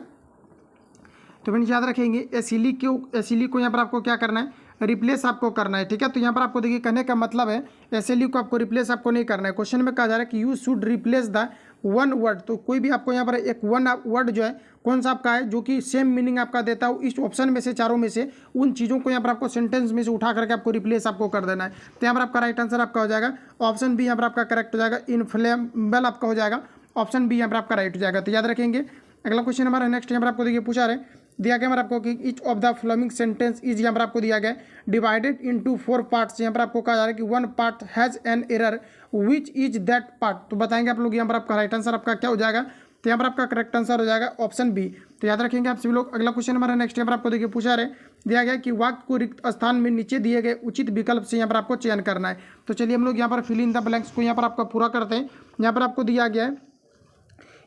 तो फ्रेंड्स याद रखेंगे एसिली को यहाँ पर आपको क्या करना है, रिप्लेस आपको करना है, ठीक है। तो यहाँ पर आपको देखिए कहने का मतलब है एसएलयू को आपको रिप्लेस आपको नहीं करना है। क्वेश्चन में कहा जा रहा है कि you should replace the one word, तो कोई भी आपको यहाँ पर एक वन वर्ड जो है कौन सा आपका है जो कि सेम मीनिंग आपका देता हो, इस ऑप्शन में से चारों में से उन चीज़ों को यहाँ पर आपको सेंटेंस में से उठा करके आपको रिप्लेस आपको कर देना है। तो यहाँ पर आपका राइट आंसर आपका हो जाएगा ऑप्शन बी, यहाँ पर आपका करेक्ट हो जाएगा, इनफ्लेमेबल आपका हो जाएगा, ऑप्शन बी यहाँ पर आपका राइट हो जाएगा। तो याद रखेंगे। अगला क्वेश्चन हमारा नेक्स्ट यहाँ पर आपको देखिए पूछा रहे, दिया गया हमारा आपको कि each of the flowing sentence is, यहाँ पर आपको दिया गया डिवाइडेड इनटू 4 पार्ट्स। यहाँ पर आपको कहा जा रहा है कि 1 part has an error which is that part. तो बताएंगे आप लोग यहाँ पर आपका राइट आंसर आपका क्या हो जाएगा। तो यहाँ पर आपका करेक्ट आंसर हो जाएगा ऑप्शन बी। तो याद रखेंगे आप सभी लोग। अगला क्वेश्चन हमारा नेक्स्ट यहाँ पर आपको देखिए पूछा रहे, दिया गया कि वाक्य को रिक्त स्थान में नीचे दिए गए उचित विकल्प से यहाँ पर आपको चयन करना है। तो चलिए हम लोग यहाँ पर फिल इन द ब्लैंक्स को यहाँ पर आपका पूरा करते हैं। यहाँ पर आपको दिया गया है,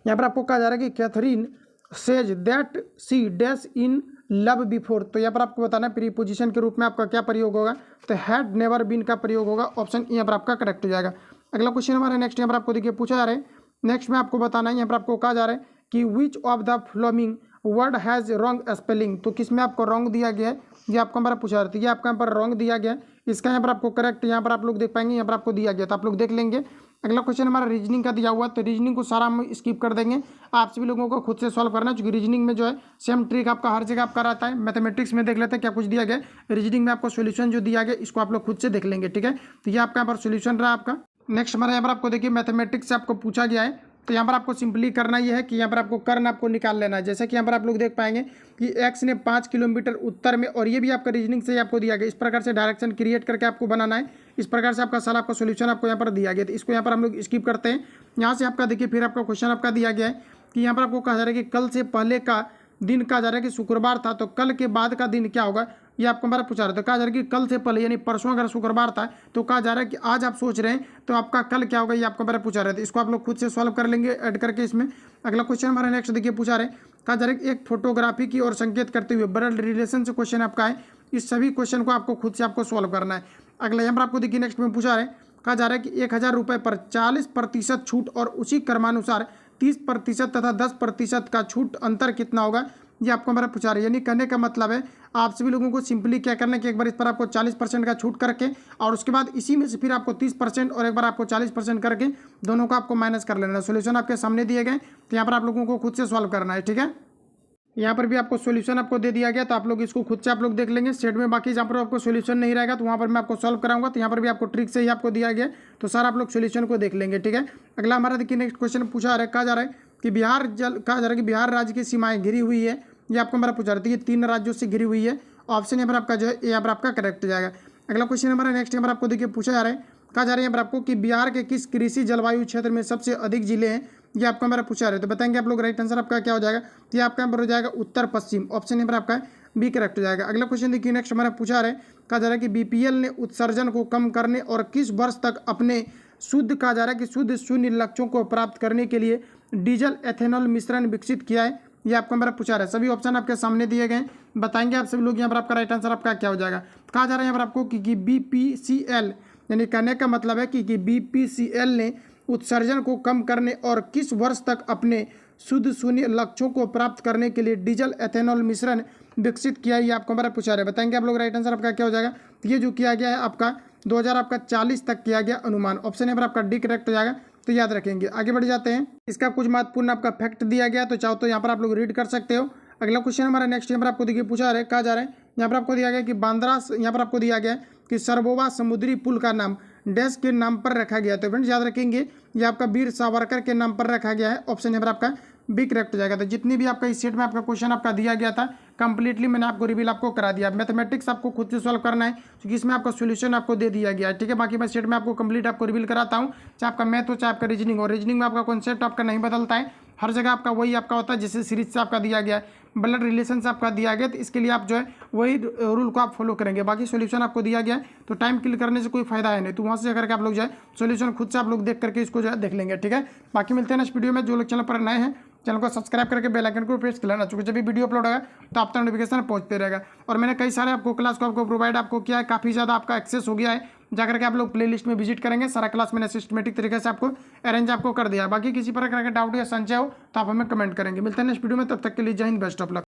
यहाँ पर आपको कहा जा रहा है कि Catherine says that she dash in love before. तो यहाँ पर आपको बताना है प्रीपोजिशन के रूप में आपका क्या प्रयोग होगा, तो हैड नेवर बीन का प्रयोग होगा, ऑप्शन यहाँ पर आपका करेक्ट हो जाएगा। अगला क्वेश्चन हमारा नेक्स्ट यहाँ पर आपको देखिए पूछा जा रहा है, नेक्स्ट में आपको बताना है, यहाँ पर आपको कहा जा रहा है कि which of the flowing word has wrong spelling. तो किसमें आपको रॉन्ग दिया गया है, ये आपको हमारा पूछा जाता है, ये आपका यहाँ पर रॉन्ग दिया गया है, इसका यहाँ पर आपको करेक्ट यहाँ पर आप लोग देख पाएंगे, यहाँ पर आपको दिया गया, तो आप लोग देख लेंगे। अगला क्वेश्चन हमारा रीजनिंग का दिया हुआ, तो रीजनिंग को सारा हम स्किप कर देंगे, आप सभी लोगों को खुद से सॉल्व करना है, क्योंकि रीजनिंग में जो है सेम ट्रिक आपका हर जगह आपका रहता है। मैथमेटिक्स में देख लेते हैं क्या कुछ दिया गया, रीजनिंग में आपको सोल्यूशन जो दिया गया इसको आप लोग खुद से देख लेंगे, ठीक है। तो ये आपका यहाँ पर सोल्यूशन रहा आपका। नेक्स्ट हमारा यहाँ पर आपको देखिए मैथमेटिक्स से आपको पूछा गया है, तो यहाँ पर आपको सिंपली करना ये है कि यहाँ पर आपको कर्ण आपको निकाल लेना है। जैसे कि यहाँ पर आप लोग देख पाएंगे कि एक्स ने 5 किलोमीटर उत्तर में, और ये भी आपका रीजनिंग से ही आपको दिया गया, इस प्रकार से डायरेक्शन क्रिएट करके आपको बनाना है, इस प्रकार से आपका सारा आपका सोल्यूशन आपको यहाँ पर दिया गया। तो इसको यहाँ पर हम लोग स्किप करते हैं। यहाँ से आपका देखिए फिर आपका क्वेश्चन आपका दिया गया है कि यहाँ पर आपको कहा जा रहा है कि कल से पहले का दिन कहा जा रहा है कि शुक्रवार था, तो कल के बाद का दिन क्या होगा, ये आपको हमारा पूछा रहा था। कहा जा रहा है कि कल से पहले यानी परसों अगर शुक्रवार था, तो कहा जा रहा है कि आज आप सोच रहे हैं तो आपका कल क्या होगा, ये आपको हमारा पूछा रहा था। इसको आप लोग खुद से सॉल्व कर लेंगे ऐड करके इसमें। अगला क्वेश्चन हमारा नेक्स्ट देखिए पूछा रहे, कहा जा रहा है कि एक फोटोग्राफी की ओर संकेत करते हुए ब्लड रिलेशन से क्वेश्चन आपका है, इस सभी क्वेश्चन को आपको खुद से आपको सॉल्व करना है। अगला यहाँ पर आपको देखिए नेक्स्ट में पूछा रहे, कहा जा रहा है कि 1000 रुपये पर 40% छूट और उसी क्रमानुसार 30% तथा 10% का छूट अंतर कितना होगा, ये आपको हमारा पूछा रहा है। यानी कहने का मतलब है आप सभी लोगों को सिंपली क्या करना है कि एक बार इस पर आपको 40% का छूट करके और उसके बाद इसी में से फिर आपको 30% और एक बार आपको 40% करके दोनों को आपको माइनस कर लेना है। सोल्यूशन आपके सामने दिए गए, तो यहाँ पर आप लोगों को खुद से सॉल्व करना है, ठीक है। यहाँ पर भी आपको सोल्यूशन आपको दे दिया गया, तो आप लोग इसको खुद से आप लोग देख लेंगे सेट में। बाकी जहाँ पर आपको सोल्यूशन नहीं रहेगा तो वहाँ पर मैं आपको सॉल्व कराऊंगा, तो यहाँ पर भी आपको ट्रिक से ही आपको दिया गया, तो सारा आप लोग सोल्यूशन को देख लेंगे, ठीक है। अगला हमारा देखिए नेक्स्ट क्वेश्चन पूछा रहा है, कहा जा रहा है कि बिहार कहा जा रहा है कि बिहार राज्य की सीमाएं घिरी हुई है, ये आपको हमारा पूछा रहा था, ये 3 राज्यों से घिरी हुई है, ऑप्शन यहाँ पर आपका जो है यहाँ पर आपका करेक्ट हो जाएगा। अगला क्वेश्चन हमारा नेक्स्ट यहाँ पर आपको देखिए पूछा जा रहा है, कहा जा रहा है यहाँ पर आपको कि बिहार के किस कृषि जलवायु क्षेत्र में सबसे अधिक जिले हैं, ये आपको हमारा पूछा रहे, तो बताएंगे आप लोग राइट आंसर आपका क्या हो जाएगा। तो ये आपका यहाँ पर हो जाएगा उत्तर पश्चिम, ऑप्शन यहाँ पर आपका बी करेक्ट हो जाएगा। अगला क्वेश्चन देखिए नेक्स्ट हमारा पूछा रहे, कहा जा रहा है कि बीपीएल ने उत्सर्जन को कम करने और किस वर्ष तक अपने शुद्ध कहा जा रहा है कि शुद्ध शून्य लक्ष्यों को प्राप्त करने के लिए डीजल एथेनॉल मिश्रण विकसित किया है, ये आपको हमारा पूछा रहा है। सभी ऑप्शन आपके सामने दिए गए, बताएंगे आप सभी लोग यहाँ पर आपका राइट आंसर आपका क्या हो जाएगा। कहा जा रहा है यहाँ पर आपको कि बीपीसीएल यानी कहने का मतलब है कि बीपीसीएल ने उत्सर्जन को कम करने और किस वर्ष तक अपने शुद्ध शून्य लक्ष्यों को प्राप्त करने के लिए डीजल एथेनॉल मिश्रण विकसित किया, ये आपको हमारा पूछा रहा है। बताएंगे आप लोग राइट आंसर आपका क्या हो जाएगा। तो ये जो किया गया है आपका 2040 तक किया गया अनुमान, ऑप्शन यहाँ पर आपका डी करेक्ट हो जाएगा, तो याद रखेंगे। आगे बढ़ जाते हैं, इसका कुछ महत्वपूर्ण आपका फैक्ट दिया गया, तो चाहो तो यहाँ पर आप लोग रीड कर सकते हो। अगला क्वेश्चन हमारा नेक्स्ट यहाँ पर आपको देखिए पूछा रहा है, कहा जा रहा है यहाँ पर आपको दिया गया कि बांद्रा, यहाँ पर आपको दिया गया है कि सरबोवा समुद्री पुल का नाम डैश के नाम पर रखा गया। तो फ्रेंड्स याद रखेंगे ये आपका वीर सावरकर के नाम पर रखा गया है, ऑप्शन यहाँ पर आपका बी करेक्ट हो जाएगा। तो जितनी भी आपका इस सेट में आपका क्वेश्चन आपका दिया गया था कंप्लीटली मैंने आपको रिवील आपको करा दिया। मैथमेटिक्स आपको खुद से सॉल्व करना है क्योंकि इसमें आपका सोल्यूशन आपको दे दिया गया है, ठीक है। बाकी मैं सेट में आपको कंप्लीट आपको रिवील कराता हूँ, चाहे आपका मैथ हो चाहे आपका रीजनिंग हो। रीजनिंग में आपका कॉन्सेप्ट आपका नहीं बदलता है, हर जगह आपका वही आपका होता है जैसे सीरीज से आपका दिया गया है, ब्लड रिलेशन से आपका दिया गया, तो इसके लिए आप जो है वही रूल को आप फॉलो करेंगे। बाकी सोल्यूशन आपको दिया गया है तो टाइम किल करने से कोई फायदा है नहीं, तो वहाँ से करके आप लोग जो है सोल्यूशन खुद से आप लोग देख करके इसको जो है देख लेंगे, ठीक है। बाकी मिलते हैं नेक्स्ट वीडियो में। जो लोग चैनल पर नए हैं चैनल को सब्सक्राइब करके बेल आइकन को प्रेस कर लेना, चूँकि जब भी वीडियो अपलोड होगा तो आप तक नोटिफिकेशन पहुंचते रहेगा। और मैंने कई सारे आपको क्लास को आपको प्रोवाइड आपको किया है, काफ़ी ज़्यादा आपका एक्सेस हो गया है, जाकर के आप लोग प्लेलिस्ट में विजिट करेंगे, सारा क्लास मैंने सिस्टमेटिक तरीके से आपको अरेंज आपको कर दिया है। बाकी किसी प्रकार का डाउट या संशय हो तो आप हमें कमेंट करेंगे। मिलते हैं नेक्स्ट वीडियो में, तब तक के लिए जय हिंद, बेस्ट ऑफ लक।